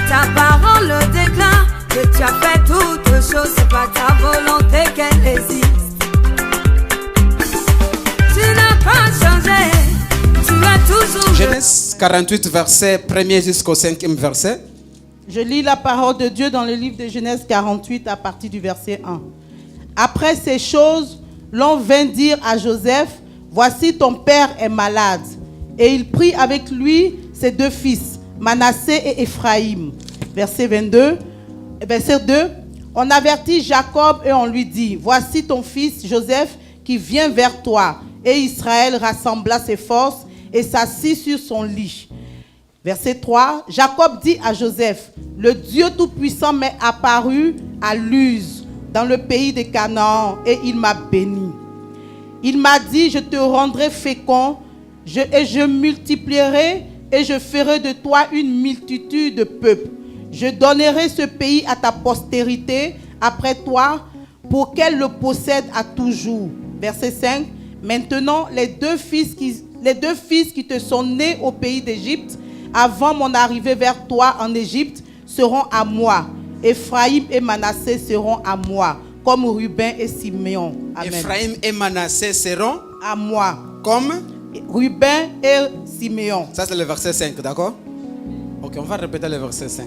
ta parole déclare que tu as fait toutes choses, c'est pas ta volonté qu'elle existe. Tu n'as pas changé, tu as toujours... Genèse 48, verset 1er jusqu'au 5e verset. Je lis la parole de Dieu dans le livre de Genèse 48 à partir du verset 1. Après ces choses, l'on vint dire à Joseph, voici ton père est malade. Et il prit avec lui ses deux fils, Manassé et Ephraïm. Verset 2. On avertit Jacob et on lui dit, voici ton fils Joseph qui vient vers toi. Et Israël rassembla ses forces et s'assit sur son lit. Verset 3. Jacob dit à Joseph, le Dieu Tout-Puissant m'est apparu à Luz, dans le pays de Canaan, et il m'a béni. Il m'a dit, je te rendrai fécond, et je multiplierai, et je ferai de toi une multitude de peuples. Je donnerai ce pays à ta postérité après toi, pour qu'elle le possède à toujours. Verset 5. Maintenant, les deux fils qui te sont nés au pays d'Égypte, avant mon arrivée vers toi en Égypte, seront à moi. Ephraïm et Manassé seront à moi, comme Ruben et Siméon. Amen. Ephraïm et Manassé seront à moi, comme Ruben et Siméon. Ça c'est le verset 5, d'accord? Ok, on va répéter le verset 5.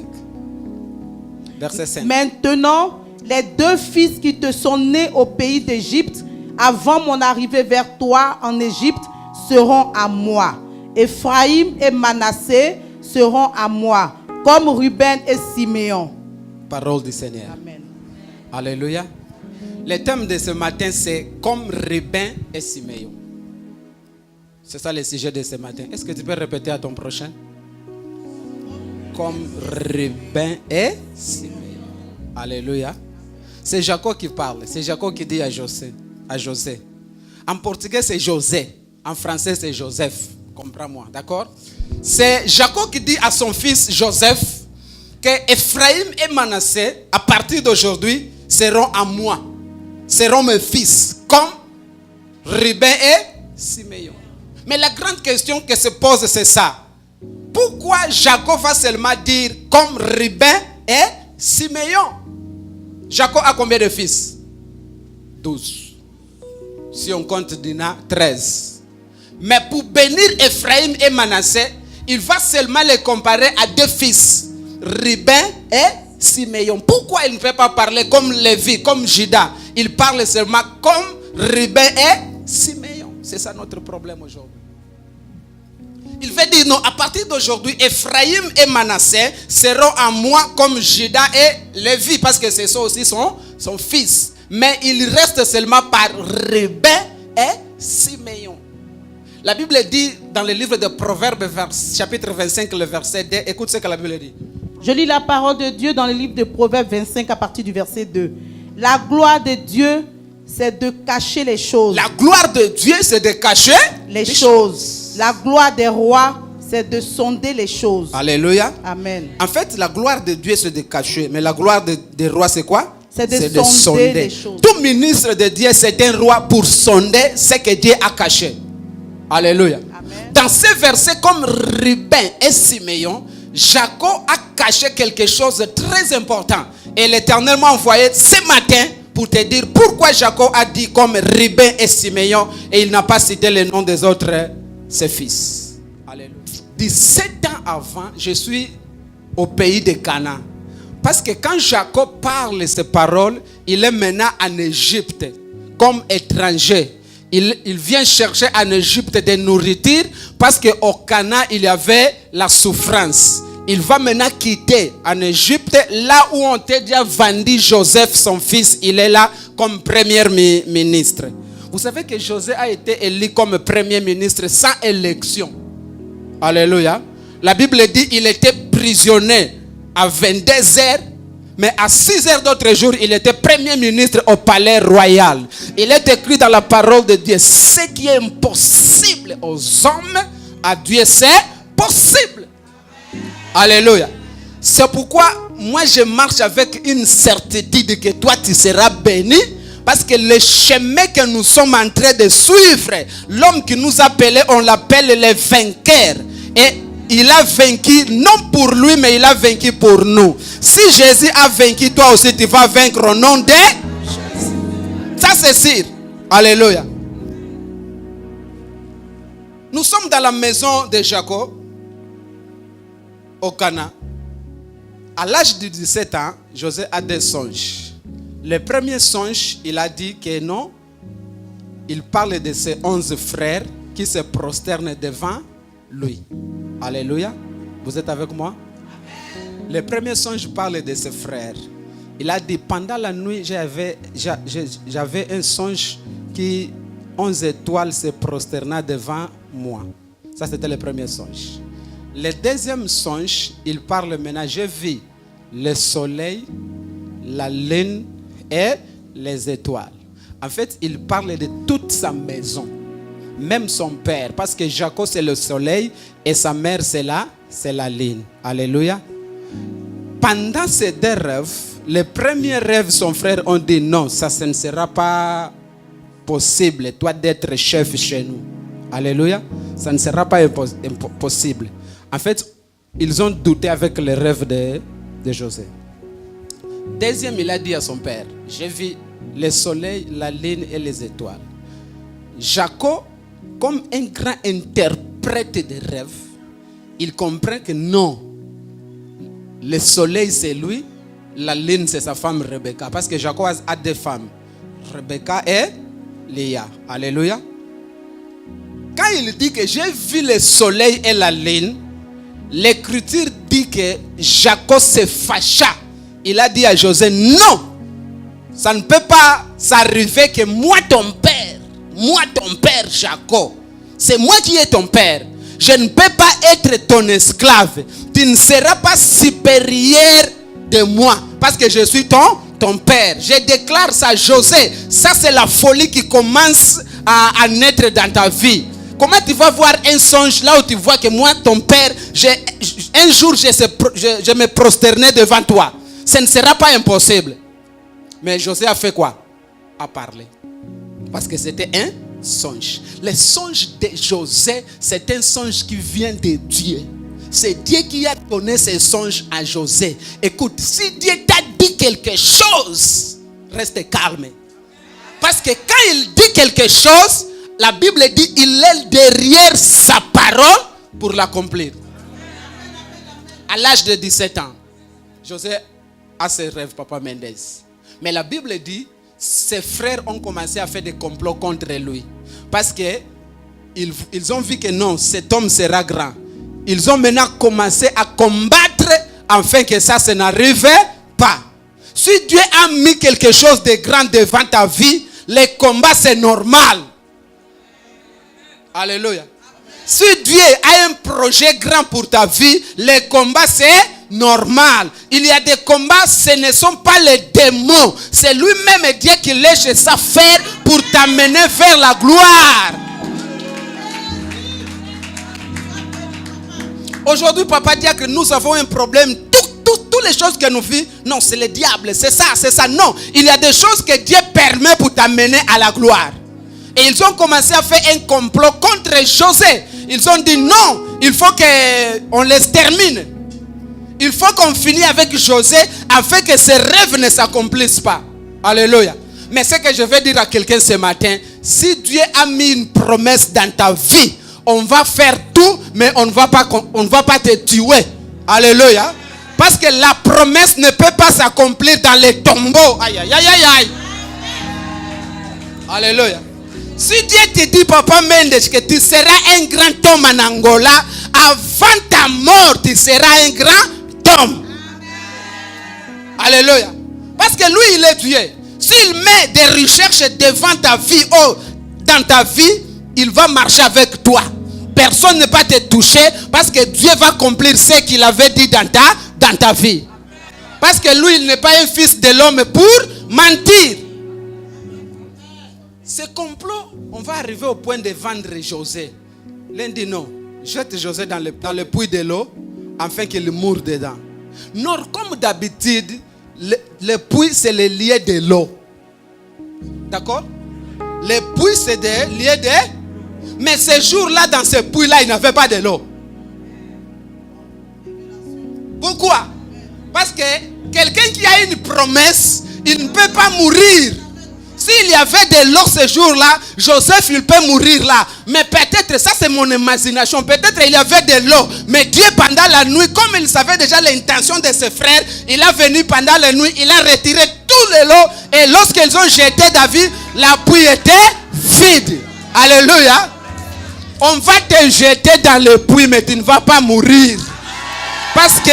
Verset 5. Maintenant, les deux fils qui te sont nés au pays d'Égypte, avant mon arrivée vers toi en Égypte, seront à moi. Ephraïm et Manassé seront à moi, comme Ruben et Siméon. Parole du Seigneur. Amen. Alléluia. Le thème de ce matin, c'est comme Ruben et Siméon. C'est ça le sujet de ce matin. Est-ce que tu peux répéter à ton prochain? Comme Ruben et Siméon. Alléluia. C'est Jacob qui parle. C'est Jacob qui dit à José. En portugais, c'est José. En français, c'est Joseph. Comprends-moi, d'accord? C'est Jacob qui dit à son fils Joseph que Ephraïm et Manassé, à partir d'aujourd'hui, seront à moi. Seront mes fils, comme Ruben et Siméon. Mais la grande question que se pose, c'est ça. Pourquoi Jacob va seulement dire comme Ruben et Siméon? Jacob a combien de fils? 12. Si on compte Dina, 13. Mais pour bénir Ephraïm et Manassé, il va seulement les comparer à deux fils, Ruben et Siméon. Pourquoi il ne peut pas parler comme Lévi, comme Juda? Il parle seulement comme Ruben et Siméon. C'est ça notre problème aujourd'hui. Il veut dire non, à partir d'aujourd'hui, Ephraïm et Manassé seront à moi comme Juda et Lévi, parce que c'est ça aussi son fils. Mais il reste seulement par Ruben et Siméon. La Bible dit dans le livre de Proverbes, chapitre 25, le verset 2. Écoute ce que la Bible dit. Je lis la parole de Dieu dans le livre de Proverbes 25 à partir du verset 2. La gloire de Dieu, c'est de cacher les choses. La gloire de Dieu, c'est de cacher les choses. La gloire des rois, c'est de sonder les choses. Alléluia. Amen. En fait, la gloire de Dieu, c'est de cacher. Mais la gloire des rois, c'est quoi? C'est de sonder les choses. Tout ministre de Dieu, c'est un roi pour sonder ce que Dieu a caché. Alléluia. Amen. Dans ces versets, comme Ruben et Siméon, Jacob a caché quelque chose de très important. Et l'Éternel m'a envoyé ce matin pour te dire pourquoi Jacob a dit comme Ruben et Siméon et il n'a pas cité le nom des autres, ses fils. Alléluia. 17 ans avant, je suis au pays de Canaan. Parce que quand Jacob parle ces paroles, il est maintenant en Égypte comme étranger. Il vient chercher en Égypte des nourritures parce qu'au Canaan, il y avait la souffrance. Il va maintenant quitter en Égypte, là où on t'a déjà vendu Joseph, son fils. Il est là comme premier ministre. Vous savez que Joseph a été élu comme premier ministre sans élection. Alléluia. La Bible dit qu'il était prisonnier à 22 heures. Mais à 6 heures d'autres jours, il était premier ministre au palais royal. Il est écrit dans la parole de Dieu: ce qui est impossible aux hommes, à Dieu c'est possible. Alléluia. C'est pourquoi moi je marche avec une certitude que toi tu seras béni. Parce que le chemin que nous sommes en train de suivre, l'homme qui nous appelait, on l'appelle le vainqueur. Et il a vaincu, non pour lui, mais il a vaincu pour nous. Si Jésus a vaincu, toi aussi, tu vas vaincre au nom de Jésus. Ça, c'est sûr. Alléluia. Nous sommes dans la maison de Jacob, au Cana. À l'âge de 17 ans, José a des songes. Le premier songe, il a dit que non. Il parle de ses 11 frères qui se prosternent devant lui. Alléluia. Vous êtes avec moi? Le premier songe parle de ses frères. Il a dit, pendant la nuit, j'avais un songe qui 11 étoiles se prosternaient devant moi. Ça, c'était le premier songe. Le deuxième songe, il parle maintenant, j'ai vu le soleil, la lune et les étoiles. En fait, il parle de toute sa maison, même son père, parce que Jacob c'est le soleil et sa mère c'est la lune. Alléluia. Pendant ces deux rêves, le premier rêve, son frère ont dit non, ça ne sera pas possible, toi d'être chef chez nous. Alléluia. Ça ne sera pas possible. En fait, ils ont douté avec le rêve de José. Deuxième, il a dit à son père, j'ai vu le soleil, la lune et les étoiles. Jacob, comme un grand interprète des rêves, il comprend que non, le soleil c'est lui, la lune c'est sa femme Rebecca, parce que Jacob a deux femmes, Rebecca et Léa. Alléluia. Quand il dit que j'ai vu le soleil et la lune, l'écriture dit que Jacob se fâcha. Il a dit à José, non, ça ne peut pas s'arriver que moi ton père Jacob, c'est moi qui est ton père. Je ne peux pas être ton esclave. Tu ne seras pas supérieur de moi parce que je suis ton père. Je déclare ça à José. Ça c'est la folie qui commence à naître dans ta vie. Comment tu vas voir un songe là où tu vois que moi ton père, un jour je me prosternais devant toi. Ce ne sera pas impossible. Mais José a fait quoi? A parlé. Parce que c'était un songe. Le songe de José, c'est un songe qui vient de Dieu. C'est Dieu qui a donné ce songe à José. Écoute, si Dieu t'a dit quelque chose, reste calme. Parce que quand il dit quelque chose, la Bible dit il est derrière sa parole pour l'accomplir. À l'âge de 17 ans, José a ses rêves, Papa Mendes. Mais la Bible dit, ses frères ont commencé à faire des complots contre lui. Parce que ils ont vu que non, cet homme sera grand. Ils ont maintenant commencé à combattre afin que ça n'arrive pas. Si Dieu a mis quelque chose de grand devant ta vie, les combats c'est normal. Alléluia. Si Dieu a un projet grand pour ta vie, les combats c'est normal. Il y a des combats, ce ne sont pas les démons. C'est lui-même Dieu qui lèche sa faire pour t'amener vers la gloire. Aujourd'hui, Papa dit que nous avons un problème. Toutes les choses que nous vivons, non, c'est le diable. C'est ça. Non, il y a des choses que Dieu permet pour t'amener à la gloire. Et ils ont commencé à faire un complot contre José. Ils ont dit non, il faut qu'on les termine. Il faut qu'on finisse avec José afin que ses rêves ne s'accomplissent pas. Alléluia. Mais ce que je vais dire à quelqu'un ce matin, si Dieu a mis une promesse dans ta vie, on va faire tout, mais on ne va pas te tuer. Alléluia. Parce que la promesse ne peut pas s'accomplir dans les tombeaux. Aïe, aïe, aïe, aïe, aïe. Alléluia. Si Dieu te dit, Papa Mendes, que tu seras un grand homme en Angola, avant ta mort, tu seras un grand homme. Alléluia. Parce que lui, il est Dieu. S'il met des recherches devant ta vie, dans ta vie, il va marcher avec toi. Personne ne va te toucher parce que Dieu va accomplir ce qu'il avait dit dans ta vie. Parce que lui, il n'est pas un fils de l'homme pour mentir. Ce complot, on va arriver au point de vendre José. L'un dit non, jette José dans le puits de l'eau afin qu'il moure dedans. Non, comme d'habitude, le puits c'est le lieu de l'eau. D'accord? Le puits c'est le lieu de... Mais ce jour-là, dans ce puits-là, il n'y avait pas de l'eau. Pourquoi? Parce que quelqu'un qui a une promesse, il ne peut pas mourir. S'il y avait de l'eau ce jour-là, Joseph, il peut mourir là. Mais peut-être, ça c'est mon imagination, peut-être il y avait de l'eau. Mais Dieu, pendant la nuit, comme il savait déjà l'intention de ses frères, il a venu pendant la nuit, il a retiré tout le lot. Et lorsqu'ils ont jeté David, la puits était vide. Alléluia. On va te jeter dans le puits, mais tu ne vas pas mourir. Parce que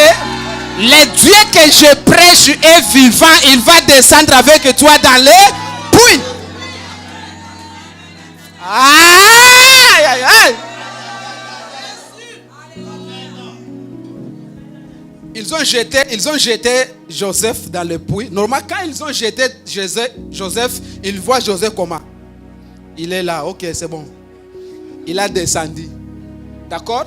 le Dieu que je prêche est vivant, il va descendre avec toi dans les puits. Aïe, aïe, aïe. Ils ont jeté Joseph dans le puits. Normalement, quand ils ont jeté Joseph, ils voient Joseph comment? Il est là, ok, c'est bon. Il a descendu. D'accord?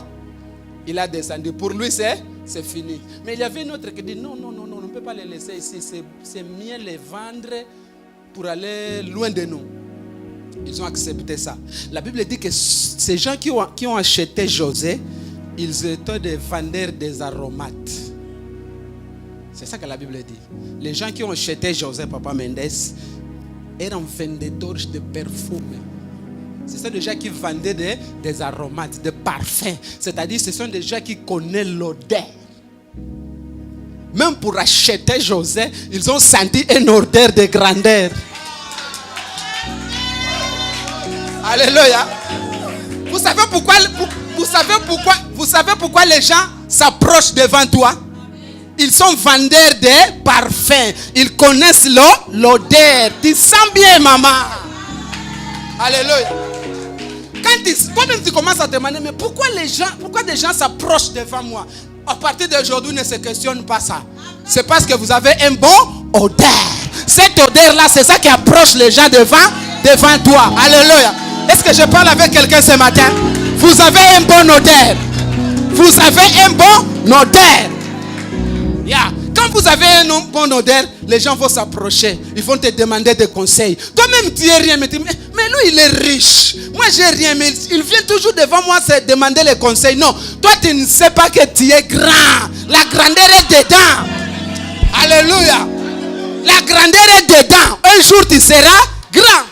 Il a descendu. Pour lui, c'est fini. Mais il y avait une autre qui dit non, on ne peut pas les laisser ici. C'est mieux les vendre pour aller loin de nous. Ils ont accepté ça. La Bible dit que ces gens qui ont acheté José, ils étaient des vendeurs des aromates. C'est ça que la Bible dit. Les gens qui ont acheté José, Papa Mendes, étaient vendeurs de perfumes. Ce sont des gens qui vendaient des aromates, des parfums. C'est-à-dire, ce sont des gens qui connaissent l'odeur. Même pour acheter José, ils ont senti une odeur de grandeur. Alléluia. Vous savez pourquoi les gens s'approchent devant toi? Ils sont vendeurs de parfums. Ils connaissent l'odeur. Tu sens bien, maman. Alléluia. Quand tu commences à te demander, mais pourquoi des gens s'approchent devant moi? À partir d'aujourd'hui, ne se questionne pas ça. C'est parce que vous avez un bon odeur. Cette odeur-là, c'est ça qui approche les gens devant toi. Alléluia. Est-ce que je parle avec quelqu'un ce matin? Vous avez un bon odeur. Vous avez un bon odeur. Yeah. Quand vous avez un bon odeur, les gens vont s'approcher. Ils vont te demander des conseils. Toi-même, tu n'es rien. Mais lui, il est riche. Moi, j'ai rien. Mais il vient toujours devant moi se demander les conseils. Non. Toi, tu ne sais pas que tu es grand. La grandeur est dedans. Alléluia. La grandeur est dedans. Un jour, tu seras grand.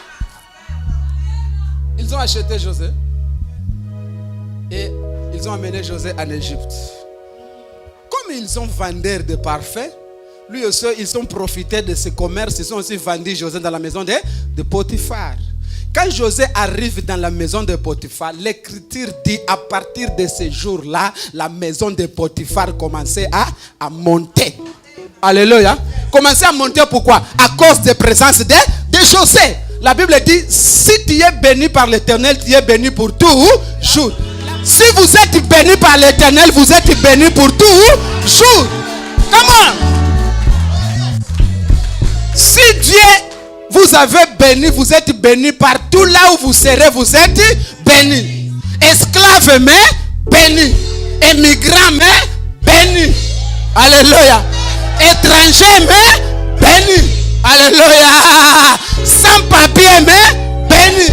Ils ont acheté José. Et ils ont amené José en Égypte. Comme ils sont vendeurs de parfums, lui aussi, ils ont profité de ce commerce. Ils ont aussi vendu José dans la maison de Potiphar. Quand José arrive dans la maison de Potiphar, l'Écriture dit à partir de ce jour-là, la maison de Potiphar commençait à monter. Alléluia. Commençait à monter pourquoi? À cause de la présence de José. La Bible dit, si tu es béni par l'Éternel, tu es béni pour toujours. Si vous êtes béni par l'Éternel, vous êtes béni pour toujours. Comment? Si Dieu vous avez béni, vous êtes béni partout là où vous serez, vous êtes béni. Esclave mais béni. Émigrant mais béni. Alléluia. Étranger mais béni. Alléluia. Sans papier mais béni.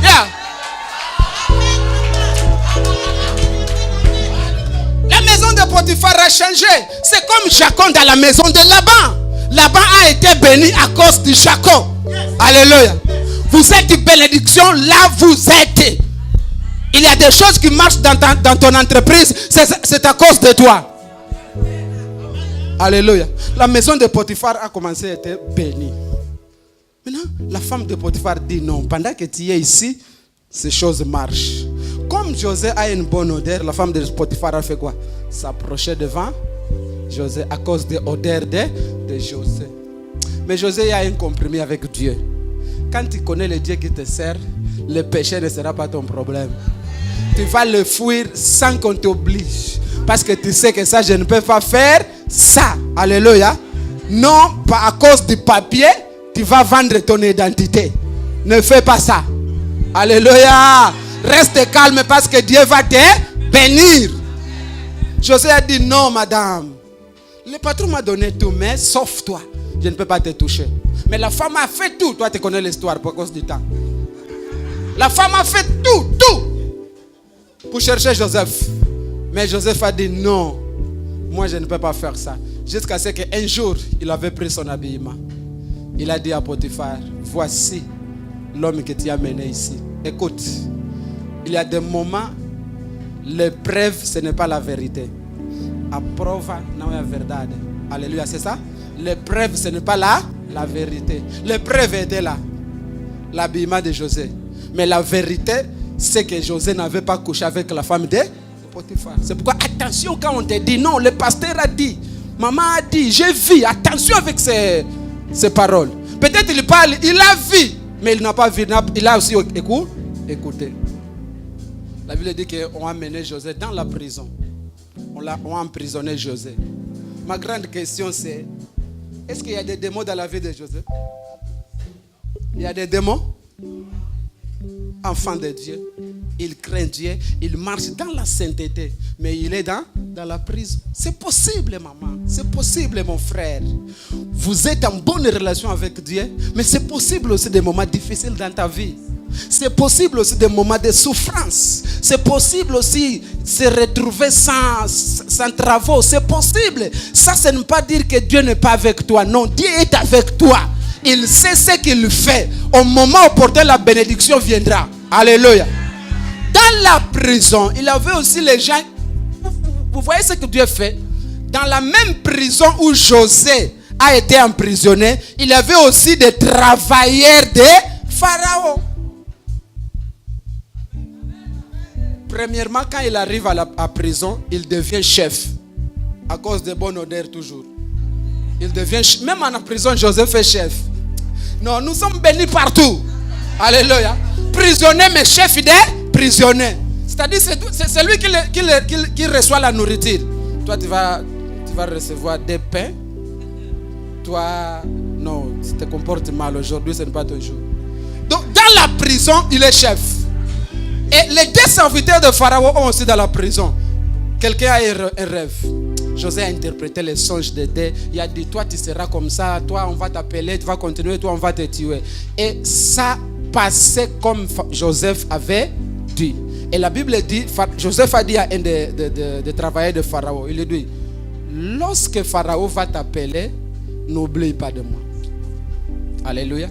Yeah. La maison de Potiphar a changé. C'est comme Jacob dans la maison de Laban. Laban a été béni à cause de Jacob. Alléluia. Vous êtes une bénédiction là vous êtes. Il y a des choses qui marchent dans ton entreprise. C'est à cause de toi. Alléluia. La maison de Potiphar a commencé à être bénie. Maintenant, la femme de Potiphar dit non. Pendant que tu es ici, ces choses marchent. Comme José a une bonne odeur, la femme de Potiphar a fait quoi? S'approcher devant José à cause de l'odeur de José. Mais José a un compromis avec Dieu. Quand tu connais le Dieu qui te sert, le péché ne sera pas ton problème. Tu vas le fuir sans qu'on t'oblige. Parce que tu sais que ça, je ne peux pas faire ça. Alléluia. Non, pas à cause du papier, tu vas vendre ton identité. Ne fais pas ça. Alléluia. Reste calme parce que Dieu va te bénir. José a dit non, madame. Le patron m'a donné tout, mais sauf toi. Je ne peux pas te toucher. Mais la femme a fait tout. Toi, tu connais l'histoire pour cause du temps. La femme a fait tout pour chercher Joseph. Mais Joseph a dit non. moi je ne peux pas faire ça. Jusqu'à ce qu'un jour, il avait pris son habillement. Il a dit à Potiphar, voici l'homme que tu as mené ici. Écoute, il y a des moments, l'épreuve, ce n'est pas la vérité. A prova não é a verdade. Alléluia, c'est ça? L'épreuve, ce n'est pas la vérité. L'épreuve était là. L'habillement de José. Mais la vérité, c'est que José n'avait pas couché avec la femme de Potiphar. C'est pourquoi, attention quand on te dit, non, le pasteur a dit, maman a dit, j'ai vu, attention avec ces paroles. Peut-être il parle, il a vu, mais il n'a pas vu, il a aussi écouté. La Bible dit qu'on a mené José dans la prison. On a emprisonné José. Ma grande question c'est, est-ce qu'il y a des démons dans la vie de José? Il y a des démons? Enfant de Dieu, il craint Dieu, il marche dans la sainteté, mais il est dans la prison. C'est possible, maman, c'est possible, mon frère. Vous êtes en bonne relation avec Dieu, mais c'est possible aussi des moments difficiles dans ta vie. C'est possible aussi des moments de souffrance. C'est possible aussi se retrouver sans travaux. C'est possible. Ça, ce n'est pas dire que Dieu n'est pas avec toi. Non, Dieu est avec toi. Il sait ce qu'il fait. Au moment opportun, la bénédiction viendra. Alléluia. Dans la prison, il avait aussi les gens. Vous voyez ce que Dieu fait? Dans la même prison où José a été emprisonné, il y avait aussi des travailleurs de Pharaon. Premièrement, quand il arrive à la prison, il devient chef. À cause de bonne odeur toujours. Il devient chef. Même en prison, Joseph est chef. Non, nous sommes bénis partout. Alléluia. Prisonnier, mais chef des prisonniers. C'est-à-dire, c'est lui qui reçoit la nourriture. Toi, tu vas recevoir des pains. Toi, non, tu te comportes mal aujourd'hui, ce n'est pas ton jour. Donc, dans la prison, il est chef. Et les deux serviteurs de Pharaon ont aussi dans la prison. Quelqu'un a un rêve. José a interprété les songes de Dieu. Il a dit, toi tu seras comme ça, toi on va t'appeler, tu vas continuer, toi on va te tuer. Et ça passait comme Joseph avait dit. Et la Bible dit, Joseph a dit à un des travailleurs de Pharaon, il lui dit, lorsque Pharaon va t'appeler, n'oublie pas de moi. Alléluia.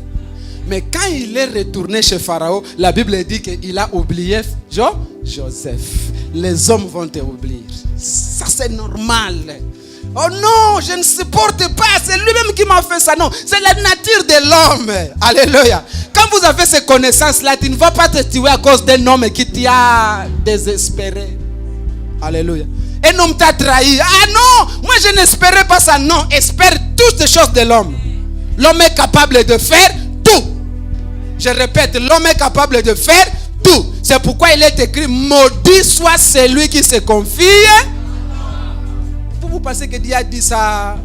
Mais quand il est retourné chez Pharaon, la Bible dit qu'il a oublié Joseph. Les hommes vont te oublier. Ça c'est normal. Oh non, je ne supporte pas. C'est lui-même qui m'a fait ça. Non, c'est la nature de l'homme. Alléluia. Quand vous avez ces connaissances-là, tu ne vas pas te tuer à cause d'un homme qui t'a désespéré. Alléluia. Un homme t'a trahi. Ah non, moi je n'espérais pas ça. Non, espère toutes les choses de l'homme. L'homme est capable de faire tout. Je répète, l'homme est capable de faire tout. C'est pourquoi il est écrit, maudit soit celui qui se confie. Vous pensez que Dieu a dit ça?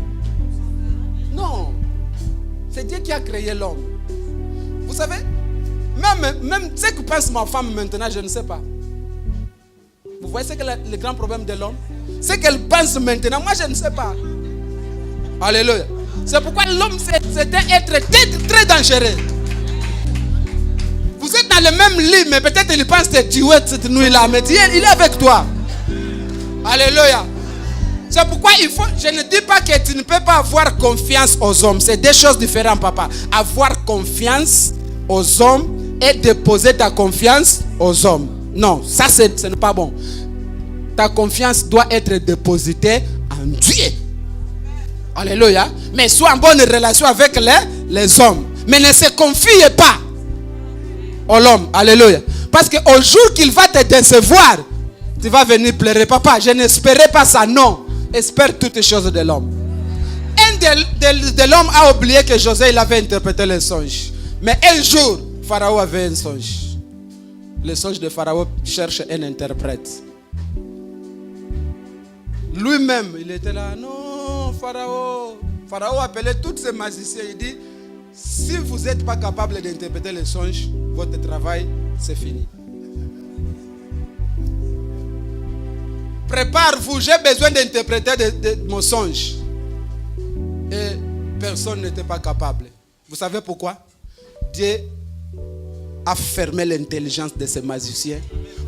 Non. C'est Dieu qui a créé l'homme. Vous savez, même ce que pense ma femme maintenant, je ne sais pas. Vous voyez ce que le grand problème de l'homme? C'est qu'elle pense maintenant, moi je ne sais pas. Alléluia. C'est pourquoi l'homme c'était être très dangereux. Vous êtes dans le même lit, mais peut-être il pense te tuer cette nuit-là, mais Dieu, il est avec toi. Alléluia. C'est pourquoi je ne dis pas que tu ne peux pas avoir confiance aux hommes. C'est deux choses différentes, papa. Avoir confiance aux hommes et déposer ta confiance aux hommes. Non, ça ce n'est pas bon. Ta confiance doit être dépositée en Dieu. Alléluia. Mais sois en bonne relation avec les hommes. Mais ne se confie pas à l'homme. Alléluia. Parce qu'au jour qu'il va te décevoir, tu vas venir pleurer. Papa, je n'espérais pas ça. Non. Espère toutes les choses de l'homme. Un de l'homme a oublié que José il avait interprété les songes. Mais un jour, Pharaon avait un songe. Le songe de Pharaon cherche un interprète. Lui-même, il était là. Non, Pharaon. Pharaon appelait tous ces magiciens. Il dit, si vous n'êtes pas capable d'interpréter les songes, votre travail, c'est fini. Prépare-vous, j'ai besoin d'interpréter mon songe. Et personne n'était pas capable. Vous savez pourquoi? Dieu a fermé l'intelligence de ces magiciens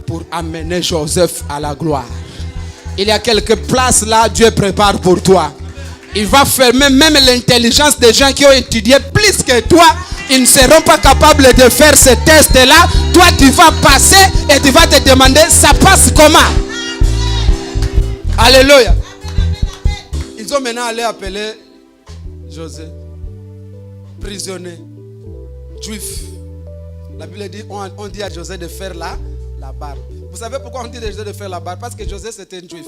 pour amener Joseph à la gloire. Il y a quelques places là, Dieu prépare pour toi. Il va fermer même l'intelligence des gens qui ont étudié plus que toi. Ils ne seront pas capables de faire ce test-là. Toi, tu vas passer et tu vas te demander, ça passe comment? Alléluia. Ils ont maintenant allé appeler José, prisonnier, juif. La Bible dit, on dit à José de faire la barbe. Vous savez pourquoi on dit à José de faire la barbe? Parce que José c'était un juif.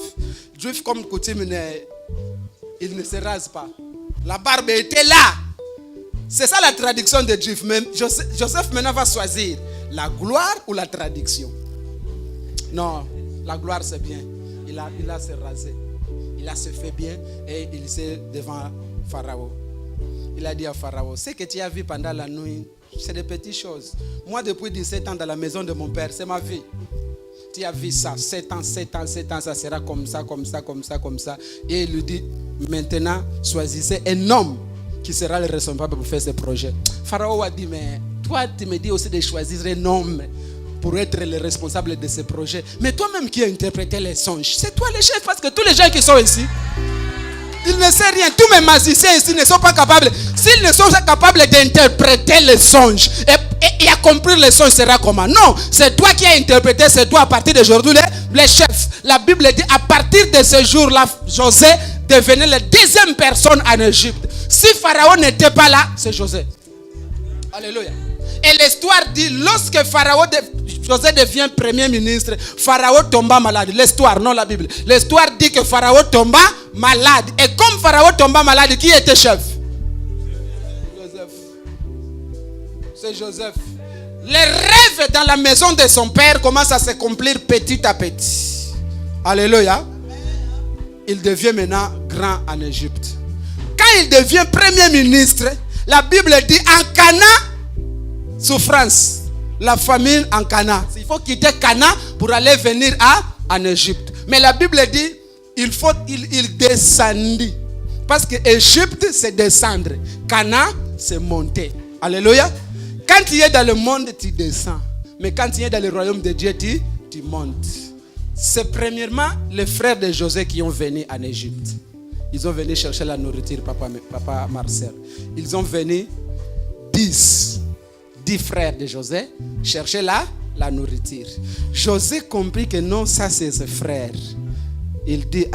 Juif comme coutume, il ne se rase pas. La barbe était là. C'est ça la traduction de juif. Mais Joseph maintenant va choisir la gloire ou la traduction. Non, la gloire c'est bien. Il a se rasé. Il a se fait bien et il s'est devant Pharaon. Il a dit à Pharaon, ce que tu as vu pendant la nuit, c'est des petites choses. Moi, depuis 17 ans dans la maison de mon père, c'est ma vie. Tu as vu ça, 7 ans, ça sera comme ça. Et il lui dit, maintenant, choisissez un homme qui sera le responsable pour faire ce projet. Pharaon a dit, mais toi, tu me dis aussi de choisir un homme pour être le responsable de ce projet. Mais toi-même qui as interprété les songes, c'est toi le chef, parce que tous les gens qui sont ici, ils ne savent rien. Tous mes magiciens ici ne sont pas capables. S'ils ne sont pas capables d'interpréter les songes et accomplir les songes, sera comment? Non, c'est toi qui as interprété, c'est toi à partir d'aujourd'hui le chef. La Bible dit à partir de ce jour-là, José devenait la deuxième personne en Égypte. Si Pharaon n'était pas là, c'est José. Alléluia. Et l'histoire dit, lorsque José devient premier ministre, Pharaon tomba malade. L'histoire, non la Bible. L'histoire dit que Pharaon tomba malade. Et comme Pharaon tomba malade, qui était chef? Joseph. C'est Joseph. Les rêves dans la maison de son père commencent à s'accomplir petit à petit. Alléluia. Il devient maintenant grand en Égypte. Quand il devient premier ministre, la Bible dit en Cana, souffrance, la famine en Cana. Il faut quitter Cana pour aller venir en Égypte. Mais la Bible dit, il descendit. Parce que Égypte, c'est descendre. Cana, c'est monter. Alléluia. Quand tu es dans le monde, tu descends. Mais quand tu es dans le royaume de Dieu, tu montes. C'est premièrement les frères de José qui ont venu en Égypte. Ils ont venu chercher la nourriture, papa Marcel. Ils ont venu 10 frères de José chercher la nourriture. José comprit que non, ça c'est ses frères. Il dit,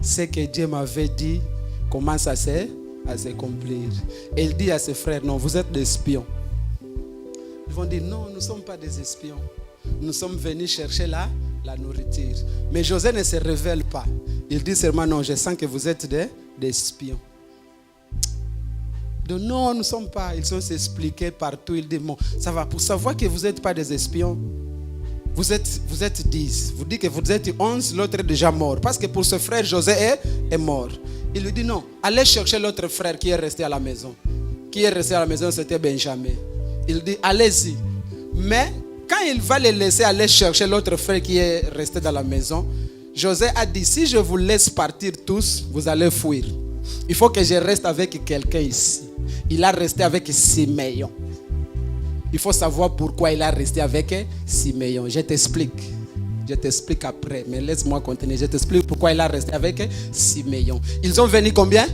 ce que Dieu m'avait dit commence à s'accomplir. Et il dit à ses frères, non, vous êtes des espions. Ils vont dire, non, nous ne sommes pas des espions. Nous sommes venus chercher la nourriture. Mais José ne se révèle pas. Il dit seulement, non, je sens que vous êtes des espions. Donc, non, nous ne sommes pas. Ils sont expliqués partout. Il dit, bon, ça va. Pour savoir que vous n'êtes pas des espions, vous êtes 10. Vous dites que vous êtes 11, l'autre est déjà mort. Parce que pour ce frère, José est mort. Il lui dit, non, allez chercher l'autre frère qui est resté à la maison. Qui est resté à la maison, c'était Benjamin. Il dit, allez-y. Mais quand il va les laisser aller chercher l'autre frère qui est resté dans la maison, José a dit, si je vous laisse partir tous, vous allez fuir. Il faut que je reste avec quelqu'un ici. Il a resté avec Siméon. Il faut savoir pourquoi il a resté avec Siméon. Je t'explique après, mais laisse-moi continuer. Je t'explique pourquoi il a resté avec Siméon. Ils ont venu combien?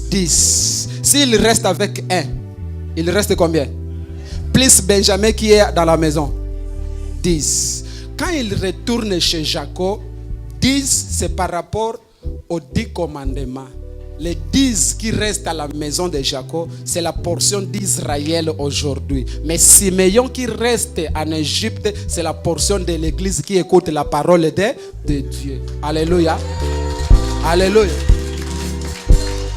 10. S'il reste avec un, il reste combien? Plus Benjamin qui est dans la maison. 10. Quand il retourne chez Jacob, 10 c'est par rapport aux 10 commandements. Les 10 qui restent à la maison de Jacob, c'est la portion d'Israël aujourd'hui. Mais Siméon qui reste en Égypte, c'est la portion de l'église qui écoute la parole de Dieu. Alléluia. Alléluia.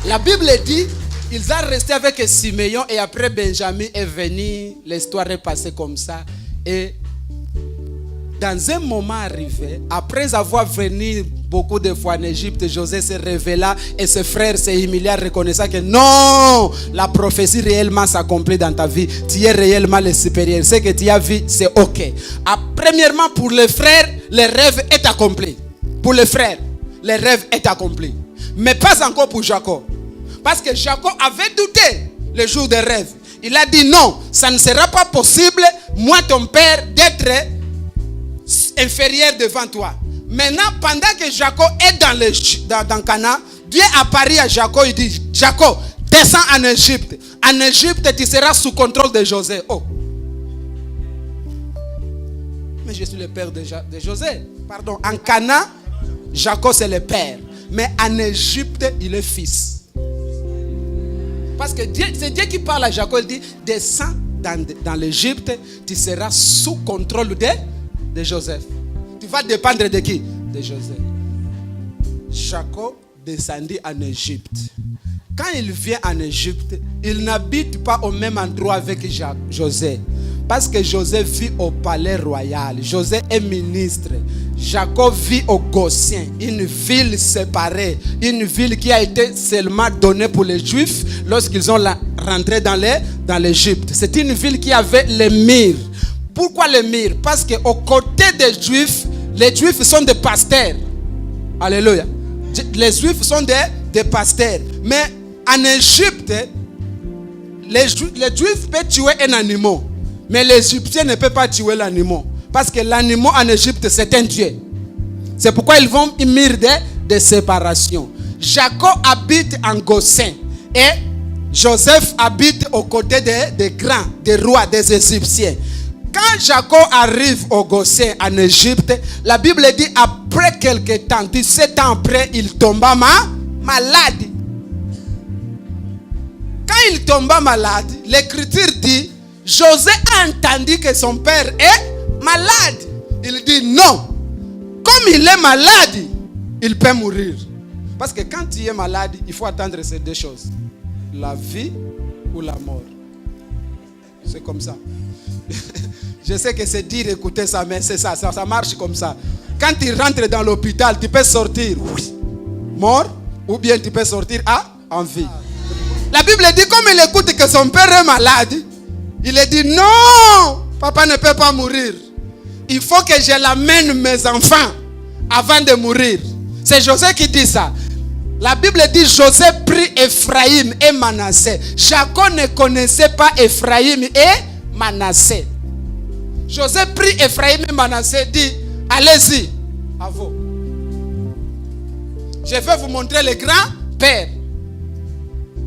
La Bible dit, ils ont resté avec Siméon et après Benjamin est venu. L'histoire est passée comme ça. Et dans un moment arrivé, après avoir venu beaucoup de fois en Égypte, José se révéla et ses frères se humiliaient, reconnaissant que non, la prophétie réellement s'accomplit dans ta vie. Tu es réellement le supérieur. Ce que tu as vu, c'est ok. Premièrement, pour les frères, le rêve est accompli. Pour les frères, le rêve est accompli. Mais pas encore pour Jacob. Parce que Jacob avait douté le jour des rêves. Il a dit non, ça ne sera pas possible, moi ton père, d'être inférieur devant toi. Maintenant, pendant que Jacob est dans Canaan, Dieu apparaît à Jacob, il dit, Jacob, descends en Égypte. En Égypte, tu seras sous contrôle de José. Oh. Mais je suis le père de José. Pardon. En Canaan, Jacob c'est le père. Mais en Égypte, il est fils. Parce que c'est Dieu qui parle à Jacob. Il dit, descends dans l'Égypte, tu seras sous contrôle de Joseph. Tu vas dépendre de qui? De Joseph. Jacob descendit en Égypte. Quand il vient en Égypte, il n'habite pas au même endroit avec José. Parce que José vit au palais royal. José est ministre. Jacob vit au Goshen, une ville séparée. Une ville qui a été seulement donnée pour les Juifs lorsqu'ils sont rentrés dans l'Égypte. C'est une ville qui avait les murs. Pourquoi les murs? Parce qu'aux côtés des Juifs, les Juifs sont des pasteurs. Alléluia. Les Juifs sont des pasteurs. Mais en Égypte, les Juifs peuvent tuer un animal. Mais les Égyptiens ne peuvent pas tuer l'animal. Parce que l'animal en Égypte, c'est un dieu. C'est pourquoi ils vont un mur de séparation. Jacob habite en Goshen. Et Joseph habite aux côtés des grands, des rois, des Égyptiens. Quand Jacob arrive au Goshen en Égypte, la Bible dit après quelques temps, 17 ans après, il tomba malade. Quand il tomba malade, l'Écriture dit, José a entendu que son père est malade. Il dit non. Comme il est malade, il peut mourir. Parce que quand tu es malade, il faut attendre ces deux choses. La vie ou la mort. C'est comme ça. Je sais que c'est dur d'écouter ça, mais c'est ça marche comme ça. Quand tu rentres dans l'hôpital, tu peux sortir mort ou bien tu peux sortir en vie. La Bible dit comme il écoute que son père est malade, il a dit non, papa ne peut pas mourir. Il faut que je l'amène mes enfants avant de mourir. C'est José qui dit ça. La Bible dit José prit Ephraïm et Manassé. Jacob ne connaissait pas Ephraïm et Manassé. José prit Ephraïm et Manassé, dit allez-y, à vous. Je vais vous montrer les grands-pères.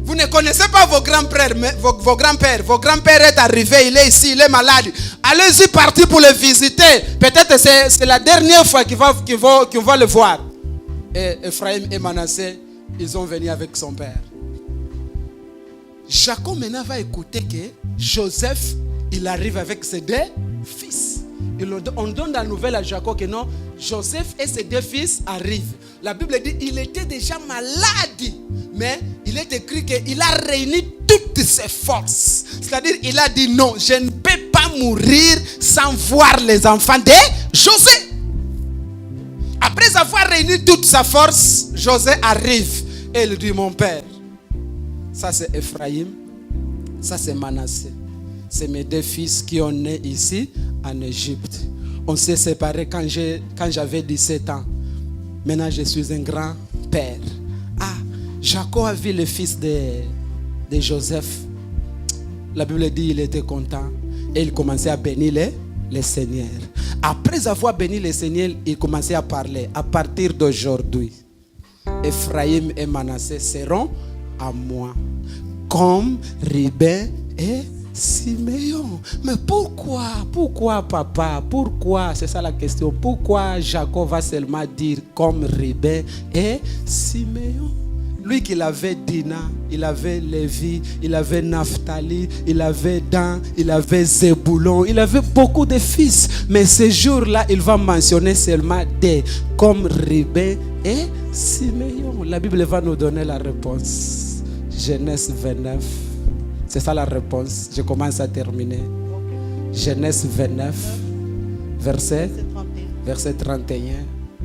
Vous ne connaissez pas vos grands-pères, mais vos grands-pères. Vos grands-pères est arrivé, il est ici, il est malade. Allez-y, partir pour le visiter. Peut-être c'est la dernière fois qu'il va le voir. Et Ephraïm et Manassé, ils ont venu avec son père. Jacob maintenant va écouter que Joseph, il arrive avec ses deux fils. On donne la nouvelle à Jacob que non, Joseph et ses deux fils arrivent. La Bible dit qu'il était déjà malade. Mais il est écrit qu'il a réuni toutes ses forces. C'est-à-dire il a dit non, je ne peux pas mourir sans voir les enfants de José. Après avoir réuni toute sa force, José arrive et il dit mon père, ça c'est Ephraïm, ça c'est Manassé. C'est mes deux fils qui ont né ici en Égypte. On s'est séparés quand j'avais 17 ans. Maintenant je suis un grand-père. Jacob a vu le fils de Joseph. La Bible dit qu'il était content. Et il commençait à bénir le Seigneur. Après avoir béni le Seigneur, il commençait à parler. À partir d'aujourd'hui, Ephraïm et Manassé seront à moi. Comme Ruben et Siméon. Mais pourquoi papa? Pourquoi? C'est ça la question. Pourquoi Jacob va seulement dire comme Ruben et Siméon? Lui qu'il avait Dina, il avait Lévi, il avait Naphtali, il avait Dan, il avait Zébulon, il avait beaucoup de fils. Mais ce jour-là, il va mentionner seulement des comme Ruben et Siméon. La Bible va nous donner la réponse. Genèse 29. C'est ça la réponse. Je commence à terminer. Genèse 29, verset 31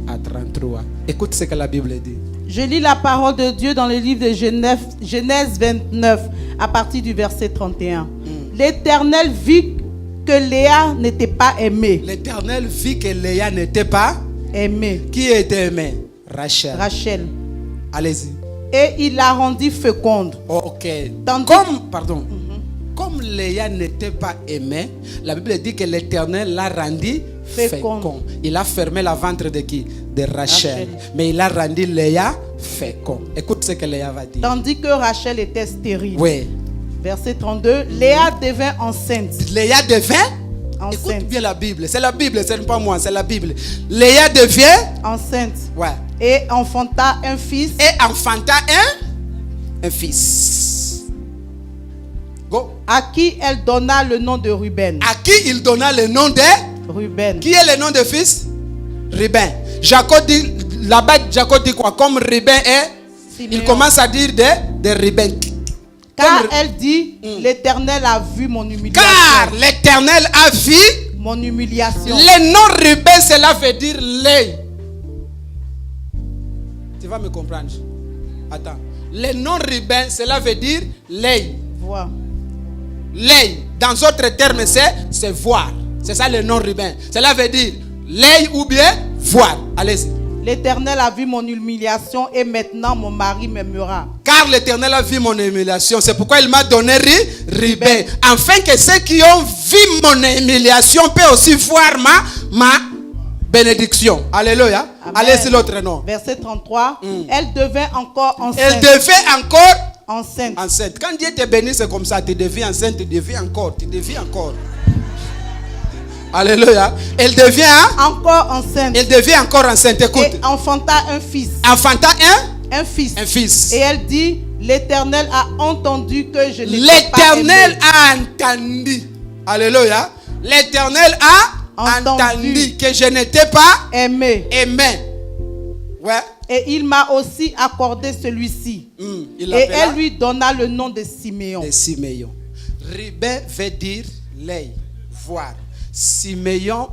à 33. Écoute ce que la Bible dit. Je lis la parole de Dieu dans le livre de Genèse 29, à partir du verset 31. L'Éternel vit que Léa n'était pas aimée. L'Éternel vit que Léa n'était pas aimée. Qui était aimée? Rachel. Allez-y. Et il la rendit féconde. Ok. Comme Léa n'était pas aimée, la Bible dit que l'Éternel l'a rendue féconde. Il a fermé la ventre de qui? De Rachel. Mais il a rendu Léa fécond. Écoute ce que Léa va dire. Tandis que Rachel était stérile. Oui. Verset 32. Léa devint enceinte. Léa devint Enceinte. Écoute bien la Bible. C'est la Bible, ce n'est pas moi, c'est la Bible. Léa devient Enceinte. Ouais. Et enfanta un fils. Et enfanta un fils. Go. À qui elle donna le nom de Ruben. À qui il donna le nom de Ruben. Qui est le nom de fils? Ruben. Jacob dit, là-bas, Jacob dit quoi? Comme Ruben est, Siméon. il commence à dire de Ruben. Car elle dit, l'Éternel a vu mon humiliation. Car l'Éternel a vu mon humiliation. le nom Ruben, cela veut dire l'œil. Tu vas me comprendre. Attends. Le nom Ruben, cela veut dire l'œil. Vois. L'œil, dans d'autres termes, c'est voir. C'est ça le nom Ruben. Cela veut dire l'œil ou bien voir. Allez-y. L'Éternel a vu mon humiliation et maintenant mon mari m'aimera. Car l'Éternel a vu mon humiliation. C'est pourquoi il m'a donné Ruben. Afin que ceux qui ont vu mon humiliation peuvent aussi voir ma bénédiction. Alléluia. Amen. Allez-y l'autre nom. Verset 33. Elle devint encore enceinte. Elle devait encore Enceinte. enceinte. Quand Dieu te bénit, c'est comme ça. Tu deviens enceinte, tu deviens encore. Tu deviens encore. Alléluia. Elle devient Encore enceinte. Elle devient encore enceinte. Écoute. Et enfanta un fils. Enfanta Un fils. un fils. Et elle dit, l'Éternel a entendu que je n'étais pas L'Éternel aimée. a entendu. Alléluia. L'Éternel a entendu que je n'étais pas Aimé. aimé. Ouais. Et il m'a aussi accordé celui-ci. Il Et l'appela elle lui donna le nom de Siméon. de Siméon. Ruben veut dire l'œil, voir. Siméon,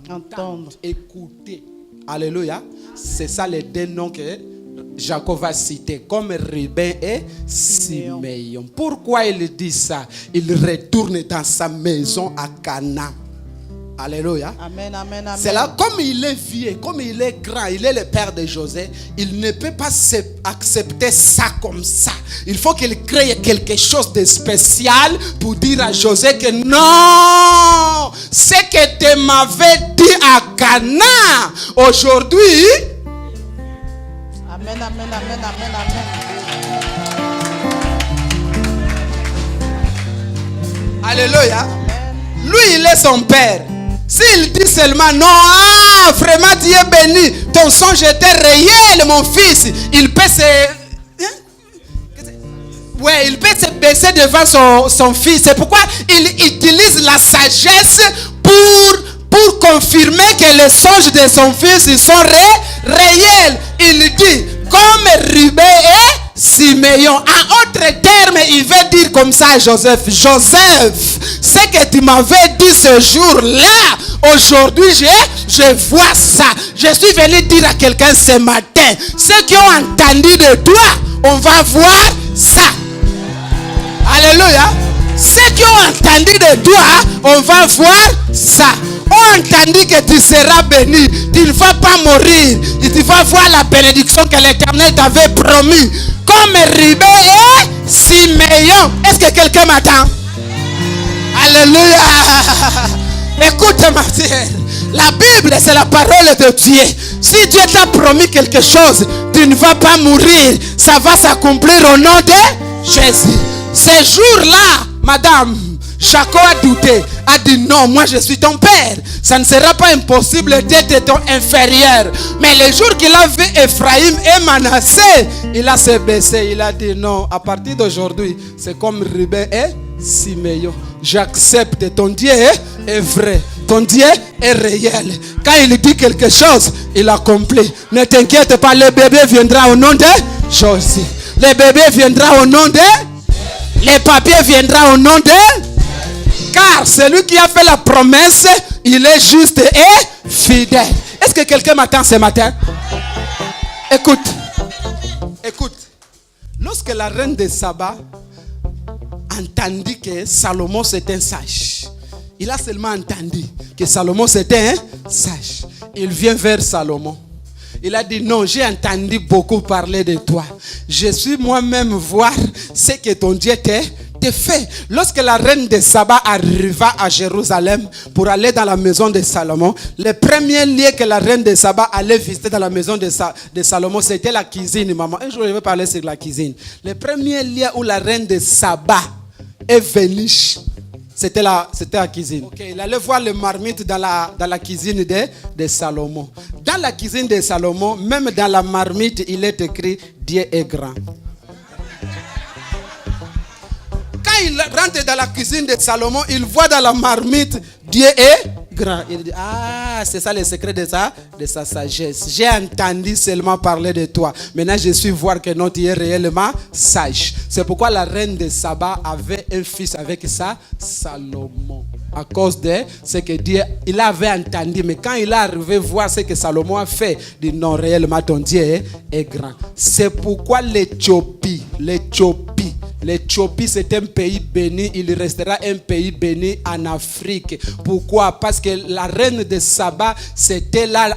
entendre, écouter. Alléluia. C'est ça les deux noms que Jacob va citer, comme Ruben et Siméon. Pourquoi il dit ça? Il retourne dans sa maison à Cana. Alléluia. Amen, amen, amen. C'est là, comme il est vieux, comme il est grand, il est le père de José, il ne peut pas accepter ça comme ça. Il faut qu'il crée quelque chose de spécial pour dire à José que non, ce que tu m'avais dit à Cana, aujourd'hui. Amen, amen, amen, amen, amen. Alléluia. Lui, il est son père. S'il dit seulement non, vraiment Dieu béni, ton songe était réel, mon fils, il peut il peut se baisser devant son fils. C'est pourquoi il utilise la sagesse pour confirmer que les songes de son fils ils sont réels. Il dit, comme Ruben et Siméon. En autre terme, il veut dire comme ça à Joseph. Joseph, ce que tu m'avais dit ce jour-là, aujourd'hui, je vois ça. Je suis venu dire à quelqu'un ce matin, ceux qui ont entendu de toi, on va voir ça. Alléluia. Ceux qui ont entendu de toi, on va voir ça. On entendu que tu seras béni. Tu ne vas pas mourir. Et tu vas voir la bénédiction que l'Éternel t'avait promis. Comme Ruben et Siméon. Est-ce que quelqu'un m'attend? Alléluia. Écoute ma sœur. La Bible, c'est la parole de Dieu. Si Dieu t'a promis quelque chose, tu ne vas pas mourir. Ça va s'accomplir au nom de Jésus. Ce jour-là, madame, Jacob a douté, a dit non, moi je suis ton père. Ça ne sera pas impossible d'être ton inférieur. Mais le jour qu'il a vu Ephraïm et Manassé, il a se baissé, il a dit non, à partir d'aujourd'hui, c'est comme Ruben et Siméon. J'accepte, ton Dieu est vrai, ton Dieu est réel. Quand il dit quelque chose, il accomplit. Ne t'inquiète pas, le bébé viendra au nom de Jésus. Le bébé viendra au nom de... Les papiers viendront au nom de... Car celui qui a fait la promesse, il est juste et fidèle. Est-ce que quelqu'un m'attend ce matin? Écoute. Écoute. Lorsque la reine de Saba entendit que Salomon c'était un sage, il a seulement entendu que Salomon c'était un sage. Il vient vers Salomon. Il a dit non, j'ai entendu beaucoup parler de toi. Je suis moi-même voir ce que ton Dieu De fait, lorsque la reine de Saba arriva à Jérusalem pour aller dans la maison de Salomon, le premier lieu que la reine de Saba allait visiter dans la maison de Salomon, c'était la cuisine, maman. Un jour, je vais parler sur la cuisine. Le premier lieu où la reine de Saba est venue, c'était la cuisine. Okay, il allait voir les marmites dans la cuisine de Salomon. Dans la cuisine de Salomon, même dans la marmite, il est écrit « Dieu est grand ». Quand il rentre dans la cuisine de Salomon, il voit dans la marmite « Dieu est grand ». Il dit « Ah, c'est ça le secret de sa sagesse. J'ai entendu seulement parler de toi. Maintenant, je suis voir que non, tu es réellement sage. » C'est pourquoi la reine de Saba avait un fils avec ça, Salomon. À cause de ce que Dieu, il avait entendu. Mais quand il est arrivé voir ce que Salomon a fait, il dit non, réellement, ton Dieu est grand. C'est pourquoi l'Éthiopie, c'est un pays béni. Il restera un pays béni en Afrique. Pourquoi? Parce que la reine de Saba, c'était là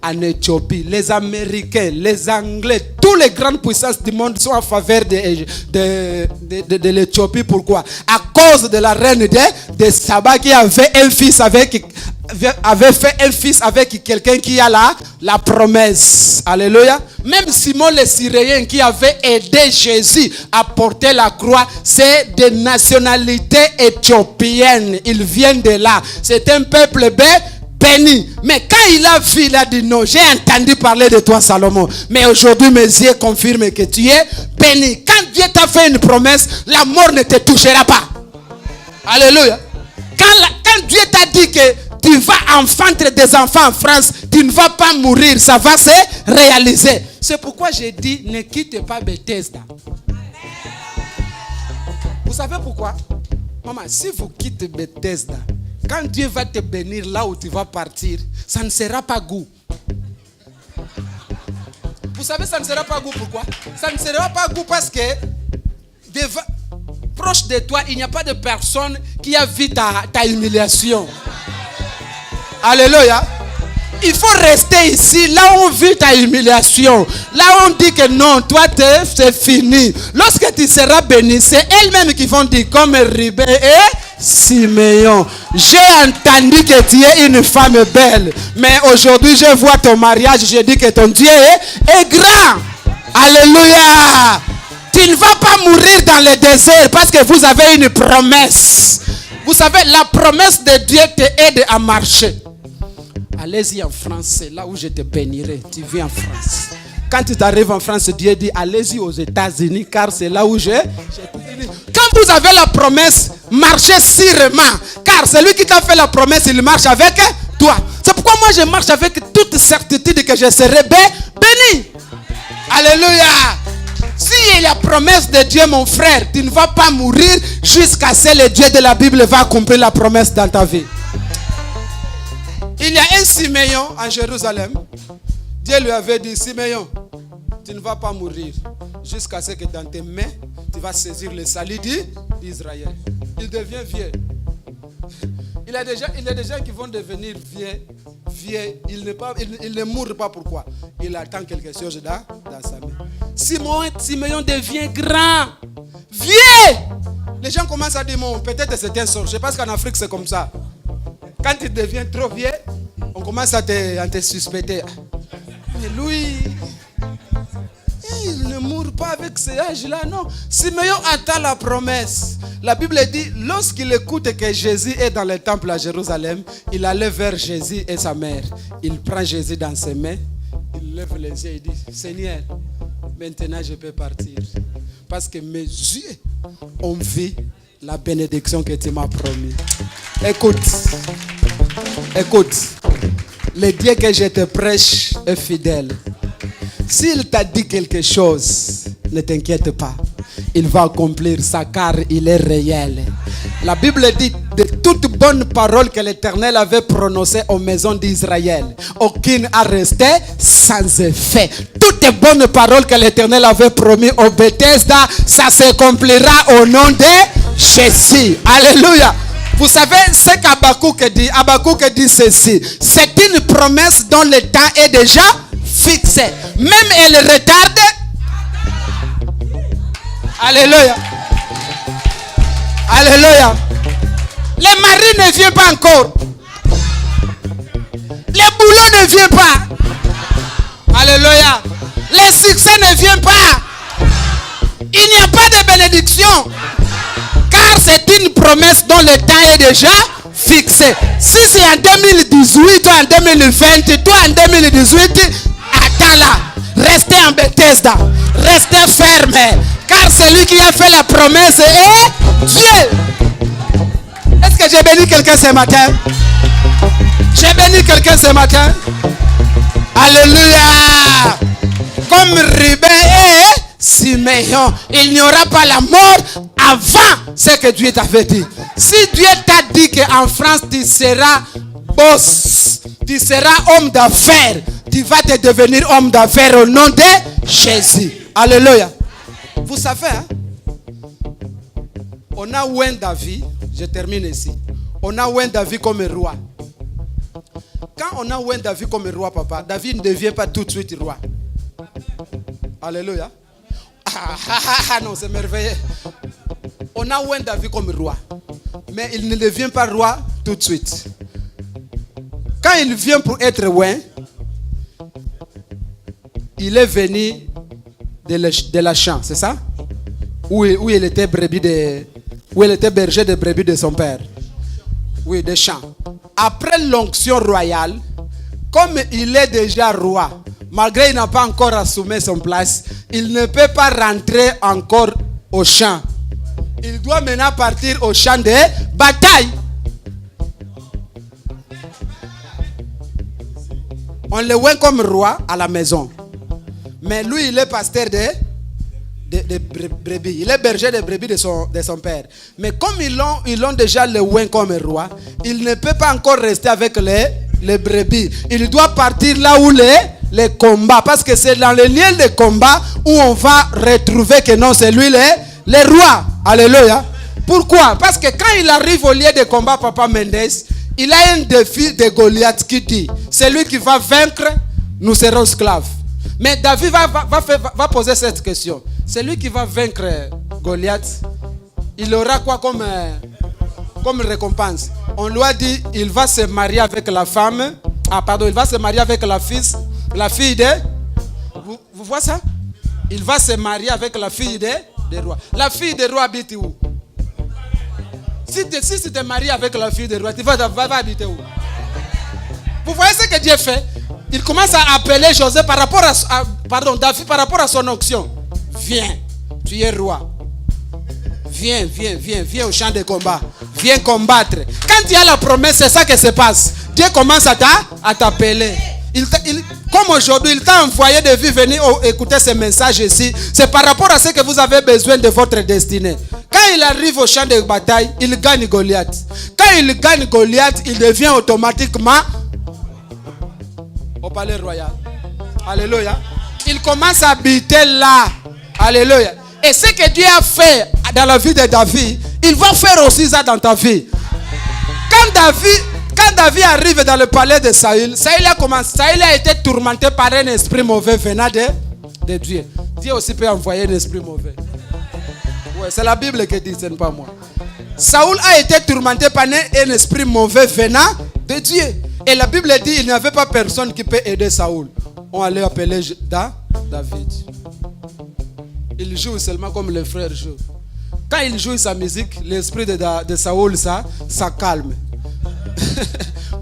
en Éthiopie. Les Américains, les Anglais, toutes les grandes puissances du monde sont en faveur de l'Éthiopie. Pourquoi? À cause de la reine de Saba qui avait un fils avait fait un fils avec quelqu'un qui a la promesse. Alléluia. Même Simon le Cyréen qui avait aidé Jésus à porter la croix, c'est de nationalité éthiopienne. Ils viennent de là. C'est un peuple béni. Mais quand il a vu, il a dit non, j'ai entendu parler de toi, Salomon. Mais aujourd'hui, mes yeux confirment que tu es béni. Quand Dieu t'a fait une promesse, la mort ne te touchera pas. Alléluia. Quand Dieu t'a dit que tu vas enfanter des enfants en France, tu ne vas pas mourir, ça va se réaliser. C'est pourquoi j'ai dit, ne quitte pas Bethesda. Vous savez pourquoi? Maman, si vous quittez Bethesda, quand Dieu va te bénir là où tu vas partir, ça ne sera pas goût. Vous savez, ça ne sera pas goût, pourquoi? Ça ne sera pas goût parce que proche de toi, il n'y a pas de personne qui a vu ta humiliation. Alléluia. Il faut rester ici, là où on vit ta humiliation. Là où on dit que non, toi, c'est fini. Lorsque tu seras béni, c'est elles-mêmes qui vont dire comme Ribé et Siméon. J'ai entendu que tu es une femme belle. Mais aujourd'hui, je vois ton mariage, je dis que ton Dieu est grand. Alléluia. Tu ne vas pas mourir dans le désert parce que vous avez une promesse. Vous savez, la promesse de Dieu t'aide à marcher. Allez-y en France, c'est là où je te bénirai. Tu viens en France. Quand tu arrives en France, Dieu dit allez-y aux États-Unis car c'est là où je Quand vous avez la promesse, marchez sûrement. Car celui qui t'a fait la promesse, il marche avec toi. C'est pourquoi moi je marche avec toute certitude que je serai béni. Alléluia. Si il y a la promesse de Dieu, mon frère, tu ne vas pas mourir jusqu'à ce que le Dieu de la Bible va accomplir la promesse dans ta vie. Il y a un Siméon en Jérusalem. Dieu lui avait dit, Siméon, tu ne vas pas mourir jusqu'à ce que dans tes mains, tu vas saisir le salut d'Israël. Il devient vieux. Il y a des gens qui vont devenir vieux. Il ne mourra pas. Pourquoi? Il attend quelque chose dans sa main. Siméon devient grand. Vieux. Les gens commencent à dire, peut-être c'est un sort. Je pense qu'en Afrique c'est comme ça. Quand tu deviens trop vieux, on commence à te suspecter. Mais lui, il ne mourra pas avec ce âge-là, non. Siméon attend la promesse. La Bible dit, lorsqu'il écoute que Jésus est dans le temple à Jérusalem, il allait vers Jésus et sa mère. Il prend Jésus dans ses mains, il lève les yeux et dit, Seigneur, maintenant je peux partir. Parce que mes yeux ont vu la bénédiction que tu m'as promis. Écoute, le Dieu que je te prêche est fidèle. S'il t'a dit quelque chose, ne t'inquiète pas. Il va accomplir ça car il est réel. La Bible dit de toutes bonnes paroles que l'Éternel avait prononcées aux maisons d'Israël, aucune a resté sans effet. Toutes les bonnes paroles que l'Éternel avait promis au Bethesda, ça s'accomplira au nom de Jésus. Alléluia. Vous savez ce qu'Habakkuk dit? Habakkuk dit ceci. C'est une promesse dont le temps est déjà fixé. Même elle retarde. Alléluia. Alléluia. Les maris ne viennent pas encore. Les boulots ne viennent pas. Alléluia. Les succès ne viennent pas. Il n'y a pas de bénédiction. Car c'est une promesse dont le temps est déjà fixé. Si c'est en 2018 ou en 2020, toi en 2018, attends là. Restez en Bethesda. Restez ferme. Car celui qui a fait la promesse est Dieu. Est-ce que j'ai béni quelqu'un ce matin? J'ai béni quelqu'un ce matin? Alléluia. Comme Ruben et Siméon, il n'y aura pas la mort avant ce que Dieu t'avait dit. Si Dieu t'a dit qu'en France tu seras boss, tu seras homme d'affaires, tu vas te devenir homme d'affaires au nom de Jésus. Alléluia. Vous savez, hein? On a oint David, je termine ici. On a oint David comme roi. Quand on a oint David comme roi, papa, David ne devient pas tout de suite roi. Alléluia. Non, c'est merveilleux. On a oint David comme roi. Mais il ne devient pas roi tout de suite. Quand il vient pour être oint, il est venu de la champ, c'est ça? Où il était où il était berger de brebis de son père. Oui, des champs. Après l'onction royale, comme il est déjà roi, malgré qu'il n'a pas encore assumé son place, il ne peut pas rentrer encore au champ. Il doit maintenant partir au champ de bataille. On le voit comme roi à la maison. Mais lui, il est pasteur de brebis. Il est berger de brebis de son père. Mais comme ils l'ont déjà le oint comme roi, il ne peut pas encore rester avec les brebis. Il doit partir là où les combats. Parce que c'est dans les lieux de combat où on va retrouver que non, c'est lui le roi. Alléluia. Pourquoi? Parce que quand il arrive au lieu de combat, Papa Mendes, il a un défi de Goliath qui dit, celui qui va vaincre, nous serons esclaves. Mais David va poser cette question. Celui qui va vaincre Goliath, il aura quoi comme récompense? On lui a dit, il va se marier avec la femme. Il va se marier avec la fille de... Vous voyez ça? Il va se marier avec la fille des rois. La fille des rois habite où? Si tu te maries avec la fille des rois, tu vas habiter où? Vous voyez ce que Dieu fait? Il commence à appeler José par rapport David par rapport à son onction. Viens, tu es roi. Viens au champ de combat. Viens combattre. Quand il y a la promesse, c'est ça qui se passe. Dieu commence à t'appeler. Comme aujourd'hui, il t'a envoyé de venir écouter ce message ici. C'est par rapport à ce que vous avez besoin de votre destinée. Quand il arrive au champ de bataille, il gagne Goliath. Quand il gagne Goliath, il devient automatiquement au palais royal. Alléluia. Il commence à habiter là. Alléluia. Et ce que Dieu a fait dans la vie de David, il va faire aussi ça dans ta vie. Quand David arrive dans le palais de Saül a été tourmenté par un esprit mauvais venant de Dieu. Dieu aussi peut envoyer un esprit mauvais. Ouais, c'est la Bible qui dit, ce n'est pas moi. Saül a été tourmenté par un esprit mauvais venant de Dieu. Et la Bible dit, il n'y avait pas personne qui peut aider Saül. On allait appeler David. Il joue seulement comme les frères jouent. Quand il joue sa musique, l'esprit de Saül, ça calme.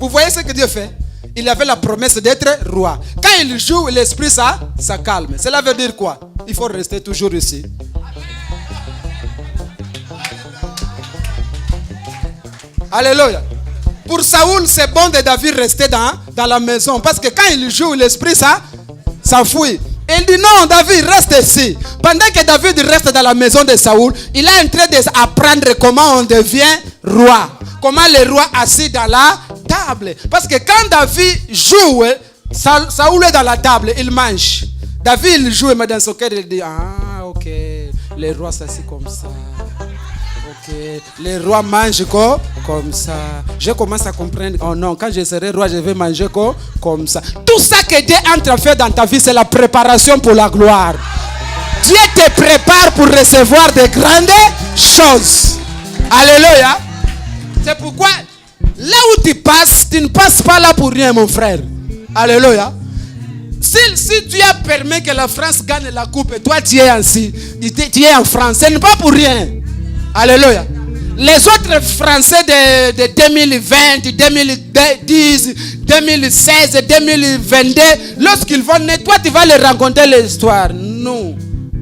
Vous voyez ce que Dieu fait? Il avait la promesse d'être roi. Quand il joue, l'esprit, ça calme. Cela veut dire quoi? Il faut rester toujours ici. Alléluia. Pour Saül, c'est bon de David rester dans la maison. Parce que quand il joue, l'esprit, ça s'enfuit. Il dit non, David, reste ici. Pendant que David reste dans la maison de Saül, il est en train d'apprendre comment on devient roi. Comment le roi assis dans la table. Parce que quand David joue, Saül est dans la table, il mange. David il joue, mais dans son cœur il dit, ah ok, le roi s'assit comme ça. Ok, le roi mange comme ça. Je commence à comprendre, oh non, quand je serai roi, je vais manger comme ça. Tout ça que Dieu est en train de faire dans ta vie, c'est la préparation pour la gloire. Dieu te prépare pour recevoir de grandes choses. Alléluia. C'est pourquoi, là où tu passes, tu ne passes pas là pour rien, mon frère. Alléluia. Si Dieu a permis que la France gagne la coupe et toi tu es en France, ce n'est pas pour rien. Alléluia. Les autres Français de 2020, 2010, 2016, 2022, lorsqu'ils vont naître, toi tu vas les rencontrer l'histoire. Nous,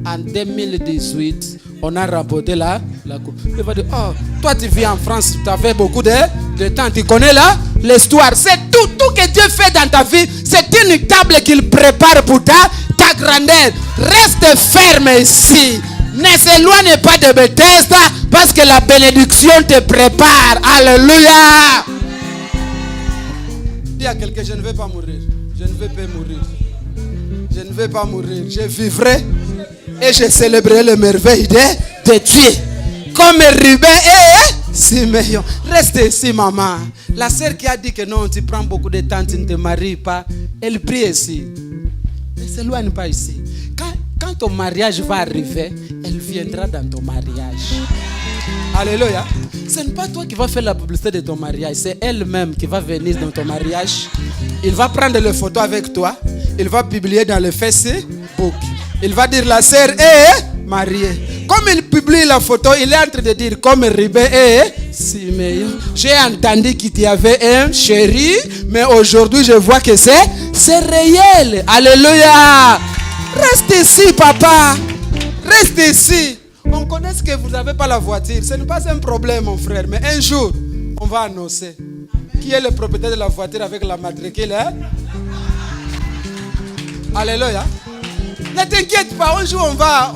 en 2018, on a remporté la coupe. Il va dire, oh, toi tu vis en France, tu as fait beaucoup de temps, tu connais l'histoire. C'est tout que Dieu fait dans ta vie, c'est une table qu'il prépare pour ta grandeur. Reste ferme ici. Ne s'éloigne pas de Bethesda parce que la bénédiction te prépare. Alléluia. Dis à quelqu'un, je ne vais pas mourir. Je ne vais pas mourir. Je ne vais pas mourir. Je vivrai et je célébrerai les merveilles de Dieu. Comme Rubin et Simeon. Reste ici, maman. La sœur qui a dit que non, tu prends beaucoup de temps, tu ne te maries pas, elle prie ici. Ne s'éloigne pas ici. Quand ton mariage va arriver, elle viendra dans ton mariage. Alléluia. Ce n'est pas toi qui vas faire la publicité de ton mariage, c'est elle-même qui va venir dans ton mariage. Il va prendre les photos avec toi, il va publier dans le Facebook. Il va dire la sœur est mariée. Comme il publie la photo, il est en train de dire comme Ribé est Simeon. J'ai entendu qu'il y avait un chéri, mais aujourd'hui je vois que c'est réel. Alléluia. Reste ici, papa. Reste ici. On connaît que vous n'avez pas la voiture. Ce n'est pas un problème, mon frère. Mais un jour, on va annoncer qui est le propriétaire de la voiture avec la matricule. Hein? Alléluia. Ne t'inquiète pas. Un jour, on va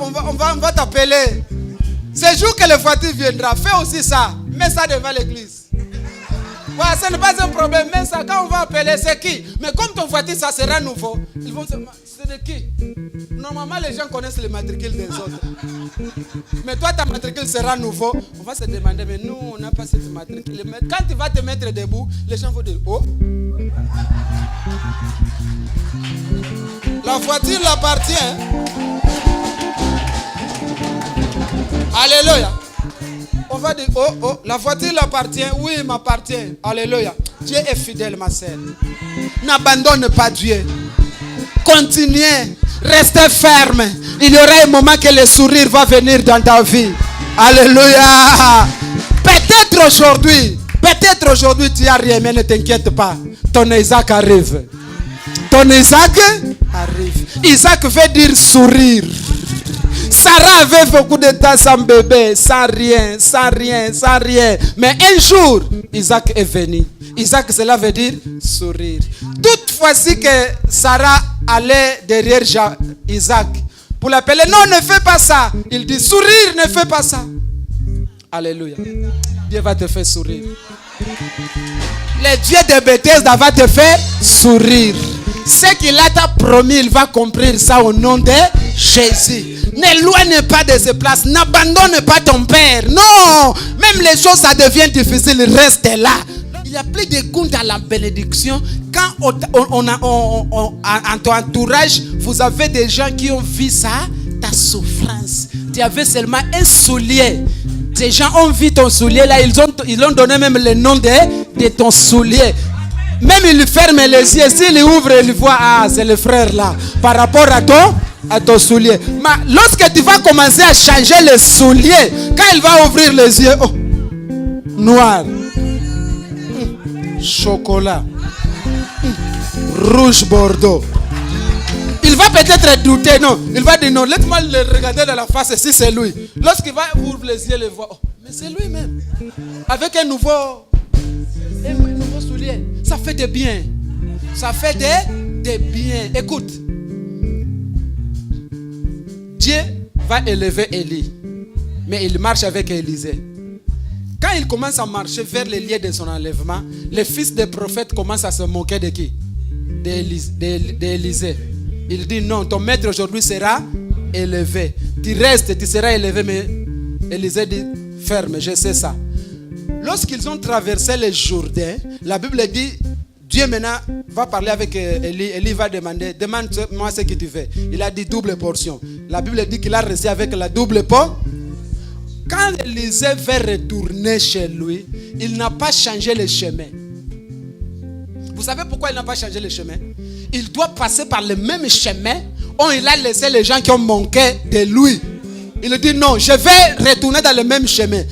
t'appeler. Ce jour que la voiture viendra, fais aussi ça. Mets ça devant l'église. Ouais, ce n'est pas un problème. Mais ça, quand on va appeler, c'est qui? Mais comme ton voiture, ça sera nouveau. Ils vont se dire, c'est de qui? Normalement, les gens connaissent les matricules des autres. Mais toi, ta matricule sera nouveau. On va se demander, mais nous, on n'a pas cette matricule. Mais quand tu vas te mettre debout, les gens vont dire, oh. La voiture l'appartient. Alléluia. On va dire, oh, la voiture l'appartient. Oui, il m'appartient. Alléluia. Dieu est fidèle, ma sœur. N'abandonne pas Dieu. Continuez. Restez ferme. Il y aura un moment que le sourire va venir dans ta vie. Alléluia. Peut-être aujourd'hui, tu n'as rien, mais ne t'inquiète pas. Ton Isaac arrive. Ton Isaac arrive. Isaac veut dire sourire. Sarah avait beaucoup de temps sans bébé, sans rien. Mais un jour, Isaac est venu. Isaac, cela veut dire sourire. Toutefois, si que Sarah allait derrière Isaac pour l'appeler, non, ne fais pas ça. Il dit, sourire, ne fais pas ça. Alléluia. Dieu va te faire sourire. Le Dieu de Bethesda va te faire sourire. Ce qu'il t'a promis, il va accomplir ça au nom de Jésus. N'éloigne pas de ces places. N'abandonne pas ton père. Non. Même les choses, ça devient difficile. Reste là. Il y a plus de compte à la bénédiction. Quand en ton entourage, vous avez des gens qui ont vu ça, ta souffrance. Tu avais seulement un soulier. Ces gens ont vu ton soulier là. Ils ont donné même le nom de ton soulier. Même il ferme les yeux. S'il ouvre, il voit, ah, c'est le frère là. Par rapport à ton soulier. Mais lorsque tu vas commencer à changer le soulier, quand il va ouvrir les yeux, oh, noir, chocolat, rouge bordeaux. Il va peut-être douter, non. Il va dire non, laisse-moi le regarder dans la face si c'est lui. Lorsqu'il va ouvrir les yeux, il voit, oh, mais c'est lui-même. Avec un nouveau soulier. Ça fait des bien. Ça fait des bien. Écoute. Dieu va élever Élie. Mais il marche avec Élisée. Quand il commence à marcher vers les lieux de son enlèvement, les fils des prophètes commencent à se moquer de qui? D'Élisée. Il dit non, ton maître aujourd'hui sera élevé. Tu restes, tu seras élevé. Mais Élisée dit ferme, je sais ça. Lorsqu'ils ont traversé le Jourdain, la Bible dit, Dieu maintenant va parler avec Élie. Élie va demander, demande-moi ce que tu veux. Il a dit double portion. La Bible dit qu'il a reçu avec la double portion. Quand Élisée veut retourner chez lui, il n'a pas changé le chemin. Vous savez pourquoi il n'a pas changé le chemin? Il doit passer par le même chemin où il a laissé les gens qui ont manqué de lui. Il dit non, je vais retourner dans le même chemin.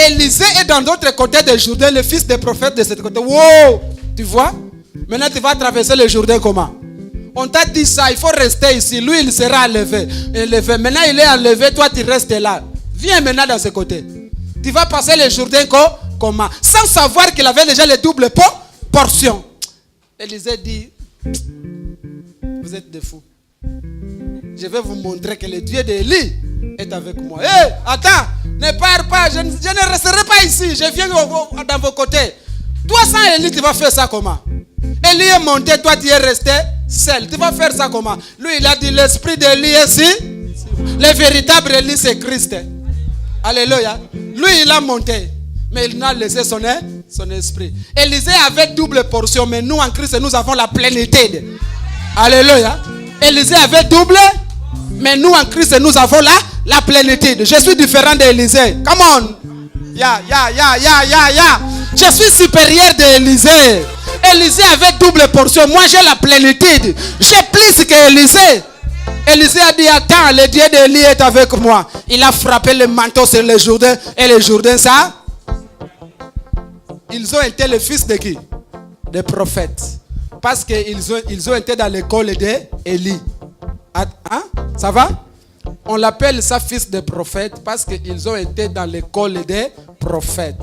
Élisée est dans l'autre côté du Jourdain, le fils des prophètes de ce côté. Wow! Tu vois? Maintenant tu vas traverser le Jourdain comment? On t'a dit ça, il faut rester ici. Lui, il sera élevé. Maintenant, il est enlevé, toi, tu restes là. Viens maintenant dans ce côté. Tu vas passer le Jourdain comment? Sans savoir qu'il avait déjà les doubles portions. Élisée dit, vous êtes des fous. Je vais vous montrer que le Dieu d'Élie est avec moi. Hé, attends, ne pars pas, je ne resterai pas ici. Je viens dans vos côtés. Toi, sans Élie, tu vas faire ça comment? Élie est monté, toi, tu es resté seul. Tu vas faire ça comment? Lui, il a dit, l'esprit d'Élie est ici. Le véritable Élie, c'est Christ. Alléluia. Lui, il a monté, mais il n'a laissé son esprit. Élisée avait double portion, mais nous, en Christ, nous avons la plénitude. Alléluia. Élisée avait double, mais nous, en Christ, nous avons la plénitude. Je suis différent d'Élisée. Come on. Je suis supérieur d'Élisée. Élisée avait double portion. Moi, j'ai la plénitude. J'ai plus qu'Élisée. Élisée a dit, attends, le Dieu d'Élie est avec moi. Il a frappé le manteau sur le Jourdain. Et le Jourdain, ça? Ils ont été les fils de qui? Des prophètes. Parce qu'ils ont été dans l'école d'Élie. Hein? Ça va? On l'appelle ça fils de prophète parce qu'ils ont été dans l'école des prophètes.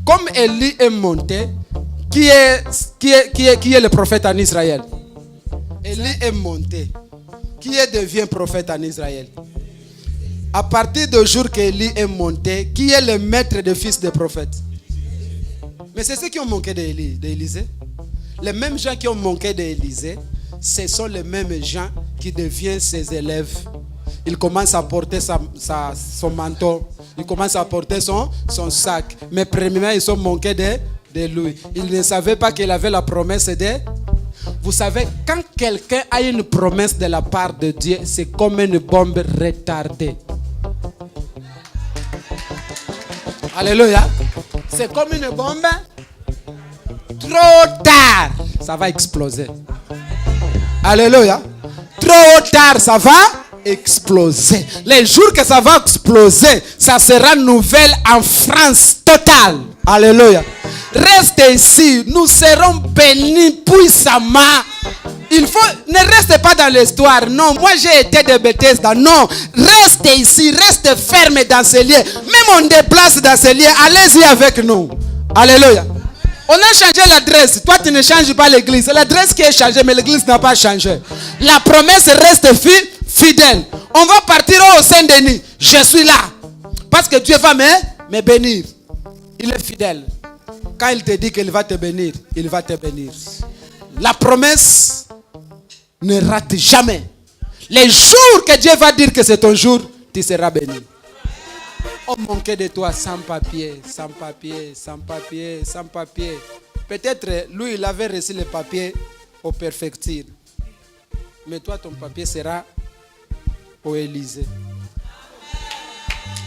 Comme Élie est monté, qui est le prophète en Israël? Élie est monté. Qui devient prophète en Israël? À partir du jour qu'Élie est monté, qui est le maître des fils des prophètes? Mais c'est ceux qui ont manqué d'Élisée. Les mêmes gens qui ont manqué d'Élisée, ce sont les mêmes gens qui deviennent ses élèves. Ils commencent à porter son manteau. Ils commencent à porter son sac. Mais premièrement, ils sont manqués de lui. Ils ne savaient pas qu'il avait la promesse de... Vous savez, quand quelqu'un a une promesse de la part de Dieu, c'est comme une bombe retardée. Alléluia. C'est comme une bombe. Trop tard, ça va exploser. Alléluia. Trop tard, ça va exploser. Les jours que ça va exploser, ça sera nouvelle en France totale. Alléluia. Reste ici, nous serons bénis puissamment. Ne reste pas dans l'histoire. Non, moi j'ai été de Bethesda. Non, reste ici, reste ferme dans ces lieux. Même on déplace dans ces lieux, allez-y avec nous. Alléluia. On a changé l'adresse. Toi, tu ne changes pas l'église. C'est l'adresse qui est changée, mais l'église n'a pas changé. La promesse reste fidèle. On va partir au Saint-Denis. Je suis là. Parce que Dieu va me bénir. Il est fidèle. Quand il te dit qu'il va te bénir, il va te bénir. La promesse ne rate jamais. Les jours que Dieu va dire que c'est ton jour, tu seras béni. On manquait de toi sans papier, sans papier, sans papier, sans papier. Peut-être lui, il avait reçu les papiers au perfectir. Mais toi, ton papier sera au Élysée.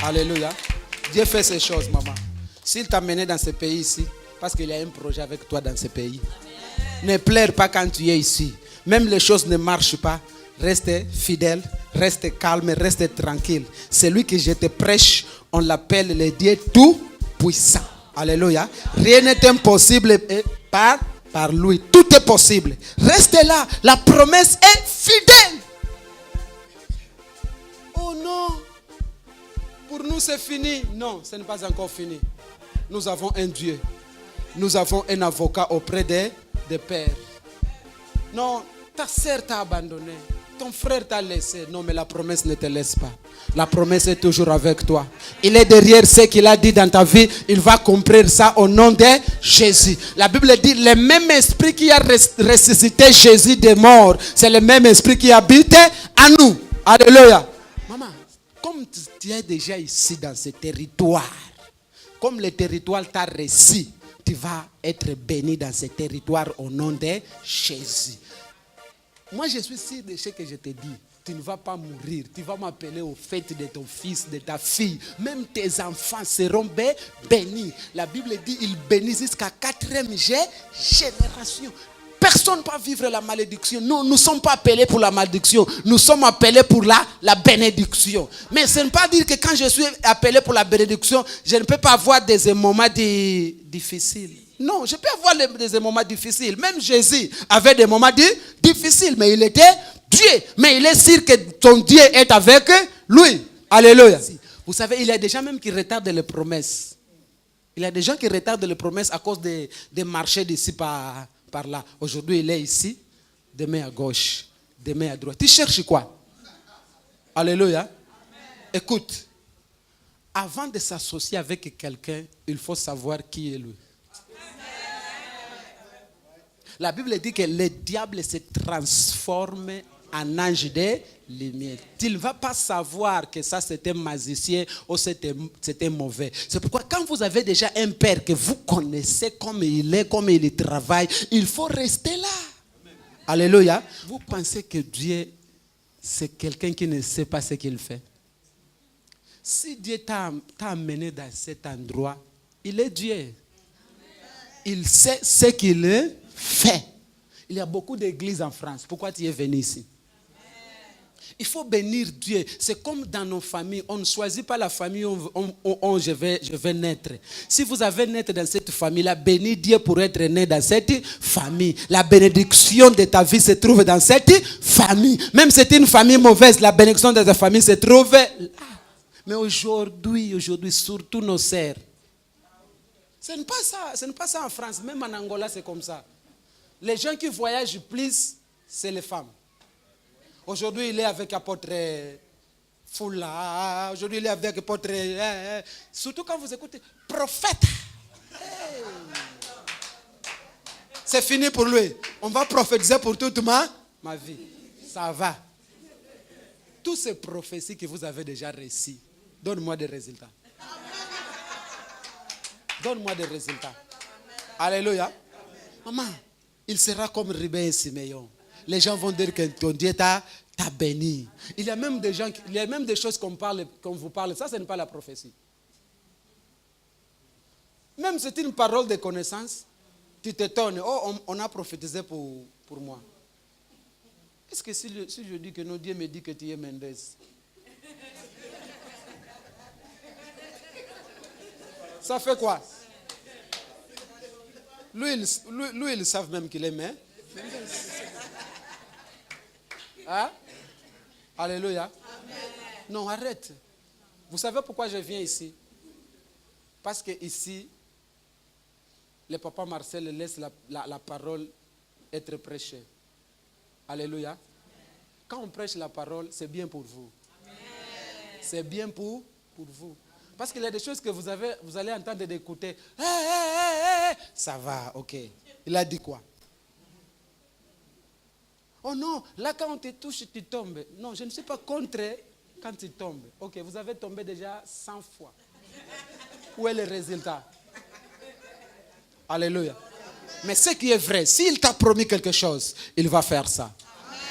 Alléluia. Dieu fait ces choses, maman. S'il t'a mené dans ce pays ici, parce qu'il y a un projet avec toi dans ce pays. Ne pleure pas quand tu es ici. Même les choses ne marchent pas. Reste fidèle, reste calme, reste tranquille. Celui que je te prêche, on l'appelle le Dieu tout-puissant. Alléluia. Rien n'est impossible par lui. Tout est possible. Reste là. La promesse est fidèle. Oh non. Pour nous c'est fini. Non, ce n'est pas encore fini. Nous avons un Dieu. Nous avons un avocat auprès des pères. Non, ta sœur t'a abandonné. Ton frère t'a laissé. Non, mais la promesse ne te laisse pas. La promesse est toujours avec toi. Il est derrière ce qu'il a dit dans ta vie. Il va comprendre ça au nom de Jésus. La Bible dit, le même esprit qui a ressuscité Jésus des morts, c'est le même esprit qui habite en nous. Alléluia. Maman, comme tu es déjà ici dans ce territoire, comme le territoire t'a reçu, tu vas être béni dans ce territoire au nom de Jésus. Moi, je suis sûr de ce que je te dis. tu ne vas pas mourir. Tu vas m'appeler aux fêtes de ton fils, de ta fille. Même tes enfants seront bénis. La Bible dit, il bénit jusqu'à 4e génération. Personne ne peut vivre la malédiction. Non, nous ne sommes pas appelés pour la malédiction. Nous sommes appelés pour la bénédiction. Mais ce n'est pas dire que quand je suis appelé pour la bénédiction, je ne peux pas avoir des moments difficiles. Non, je peux avoir des moments difficiles. Même Jésus avait des moments difficiles, mais il était Dieu. Mais il est sûr que ton Dieu est avec lui. Alléluia. Vous savez, il y a des gens même qui retardent les promesses. Il y a des gens qui retardent les promesses à cause des marchés d'ici par là. Aujourd'hui, il est ici, demain à gauche, demain à droite. Tu cherches quoi? Alléluia. Amen. Écoute, avant de s'associer avec quelqu'un, il faut savoir qui est lui. La Bible dit que le diable se transforme en ange de lumière. Il ne va pas savoir que ça c'était magicien ou c'était mauvais. C'est pourquoi quand vous avez déjà un père que vous connaissez comme il est, comme il travaille, il faut rester là. Amen. Alléluia. Vous pensez que Dieu c'est quelqu'un qui ne sait pas ce qu'il fait? Si Dieu t'a amené dans cet endroit, il est Dieu. Il sait ce qu'il fait. Il y a beaucoup d'églises en France. Pourquoi tu es venu ici? Il faut bénir Dieu. C'est comme dans nos familles. On ne choisit pas la famille où je vais naître. Si vous avez naître dans cette famille-là, bénis Dieu pour être né dans cette famille. La bénédiction de ta vie se trouve dans cette famille. Même si c'est une famille mauvaise, la bénédiction de ta famille se trouve là. Mais aujourd'hui, surtout nos sœurs. Ce n'est pas ça en France. Même en Angola, c'est comme ça. Les gens qui voyagent plus, c'est les femmes. Aujourd'hui, il est avec apôtre Foula. Aujourd'hui, il est avec apôtre... Surtout quand vous écoutez, prophète. Hey. C'est fini pour lui. On va prophétiser pour toute ma vie. Ça va. Toutes ces prophéties que vous avez déjà reçues, donne-moi des résultats. Donne-moi des résultats. Alléluia. Maman, il sera comme Ruben et Siméon. Les gens vont dire que ton Dieu t'a béni. Il y a même des choses qu'on vous parle. Ça, ce n'est pas la prophétie. Même c'est une parole de connaissance. Tu t'étonnes. Oh, on a prophétisé pour moi. Est-ce que si je dis que non, Dieu me dit que tu es Mendez? Ça fait quoi? Lui, ils savent même qu'il est Mendez. Hein? Alléluia. Amen. Non, arrête. Vous savez pourquoi je viens ici? Parce que ici, le papa Marcel laisse la parole être prêchée. Alléluia. Amen. Quand on prêche la parole, c'est bien pour vous. Amen. C'est bien pour vous. Parce qu'il y a des choses que vous allez entendre d'écouter. Ça va, ok. Il a dit quoi? Oh non, là quand on te touche, tu tombes. Non, je ne suis pas contre quand tu tombes. Ok, vous avez tombé déjà 100 fois. Où est le résultat? Alléluia. Mais ce qui est vrai, s'il t'a promis quelque chose, il va faire ça.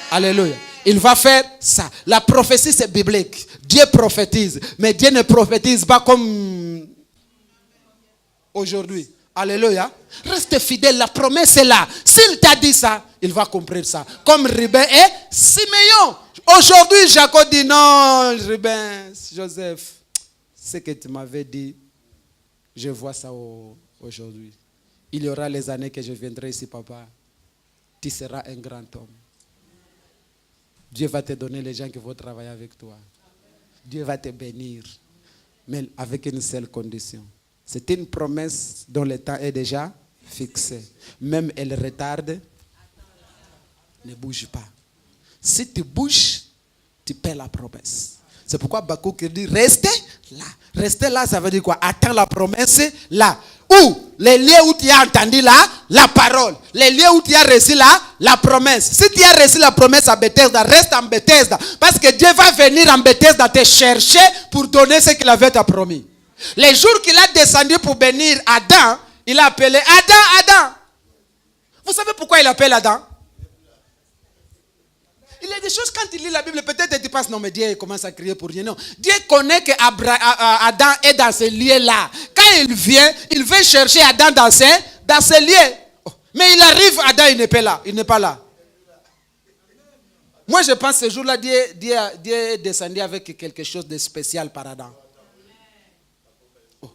Alléluia. Il va faire ça. La prophétie, c'est biblique. Dieu prophétise. Mais Dieu ne prophétise pas comme aujourd'hui. Alléluia. Reste fidèle, la promesse est là. S'il t'a dit ça, il va comprendre ça. Comme Ruben et Siméon. Aujourd'hui, Jacob dit non, Ruben, Joseph, ce que tu m'avais dit, je vois ça aujourd'hui. Il y aura les années que je viendrai ici, papa. Tu seras un grand homme. Dieu va te donner les gens qui vont travailler avec toi. Dieu va te bénir. Mais avec une seule condition. C'est une promesse dont le temps est déjà fixé. Même elle retarde, ne bouge pas. Si tu bouges, tu perds la promesse. C'est pourquoi Bakouk dit, restez là. Restez là, ça veut dire quoi? Attends la promesse là. Où? Les lieux où tu as entendu la parole. Les lieux où tu as reçu la promesse. Si tu as reçu la promesse à Bethesda, reste en Bethesda. Parce que Dieu va venir en Bethesda te chercher pour donner ce qu'il avait promis. Les jours qu'il a descendu pour bénir Adam, il a appelé Adam. Vous savez pourquoi il appelle Adam? Il y a des choses, quand il lit la Bible, peut-être tu penses, non, mais Dieu commence à crier pour rien. Non, Dieu connaît que Adam est dans ce lieu-là. Quand il vient, il veut chercher Adam dans ce lieu. Oh, mais il arrive, Adam, il n'est pas là. Il n'est pas là. Moi, je pense que ce jour-là, Dieu est descendu avec quelque chose de spécial par Adam. Oh.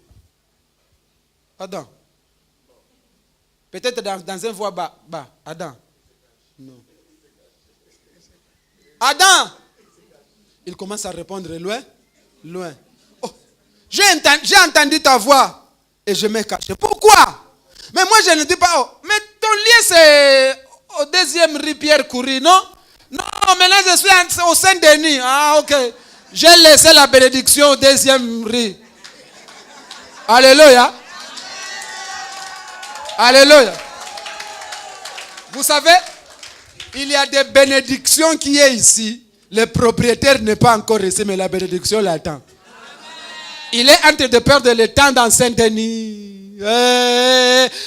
Adam. Peut-être dans un voix bas. Adam. Non. Adam. Il commence à répondre loin. Oh. J'ai entendu ta voix et je m'ai caché. Pourquoi? Mais moi, je ne dis pas, oh, mais ton lieu, c'est au 2e rue Pierre Coury, non? Non, maintenant je suis au Saint-Denis. Ah, ok. J'ai laissé la bénédiction au 2e rue. Alléluia. Alléluia. Vous savez, il y a des bénédictions qui est ici. Le propriétaire n'est pas encore ici, mais la bénédiction l'attend. Il est en train de perdre le temps dans Saint-Denis.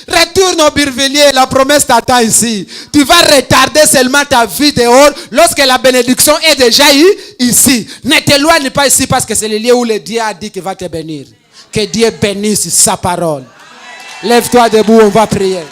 Retourne au Birvilliers, la promesse t'attend ici. Tu vas retarder seulement ta vie dehors lorsque la bénédiction est déjà ici. Ne t'éloigne pas ici parce que c'est le lieu où le Dieu a dit qu'il va te bénir. Que Dieu bénisse sa parole. Lève-toi debout, on va prier.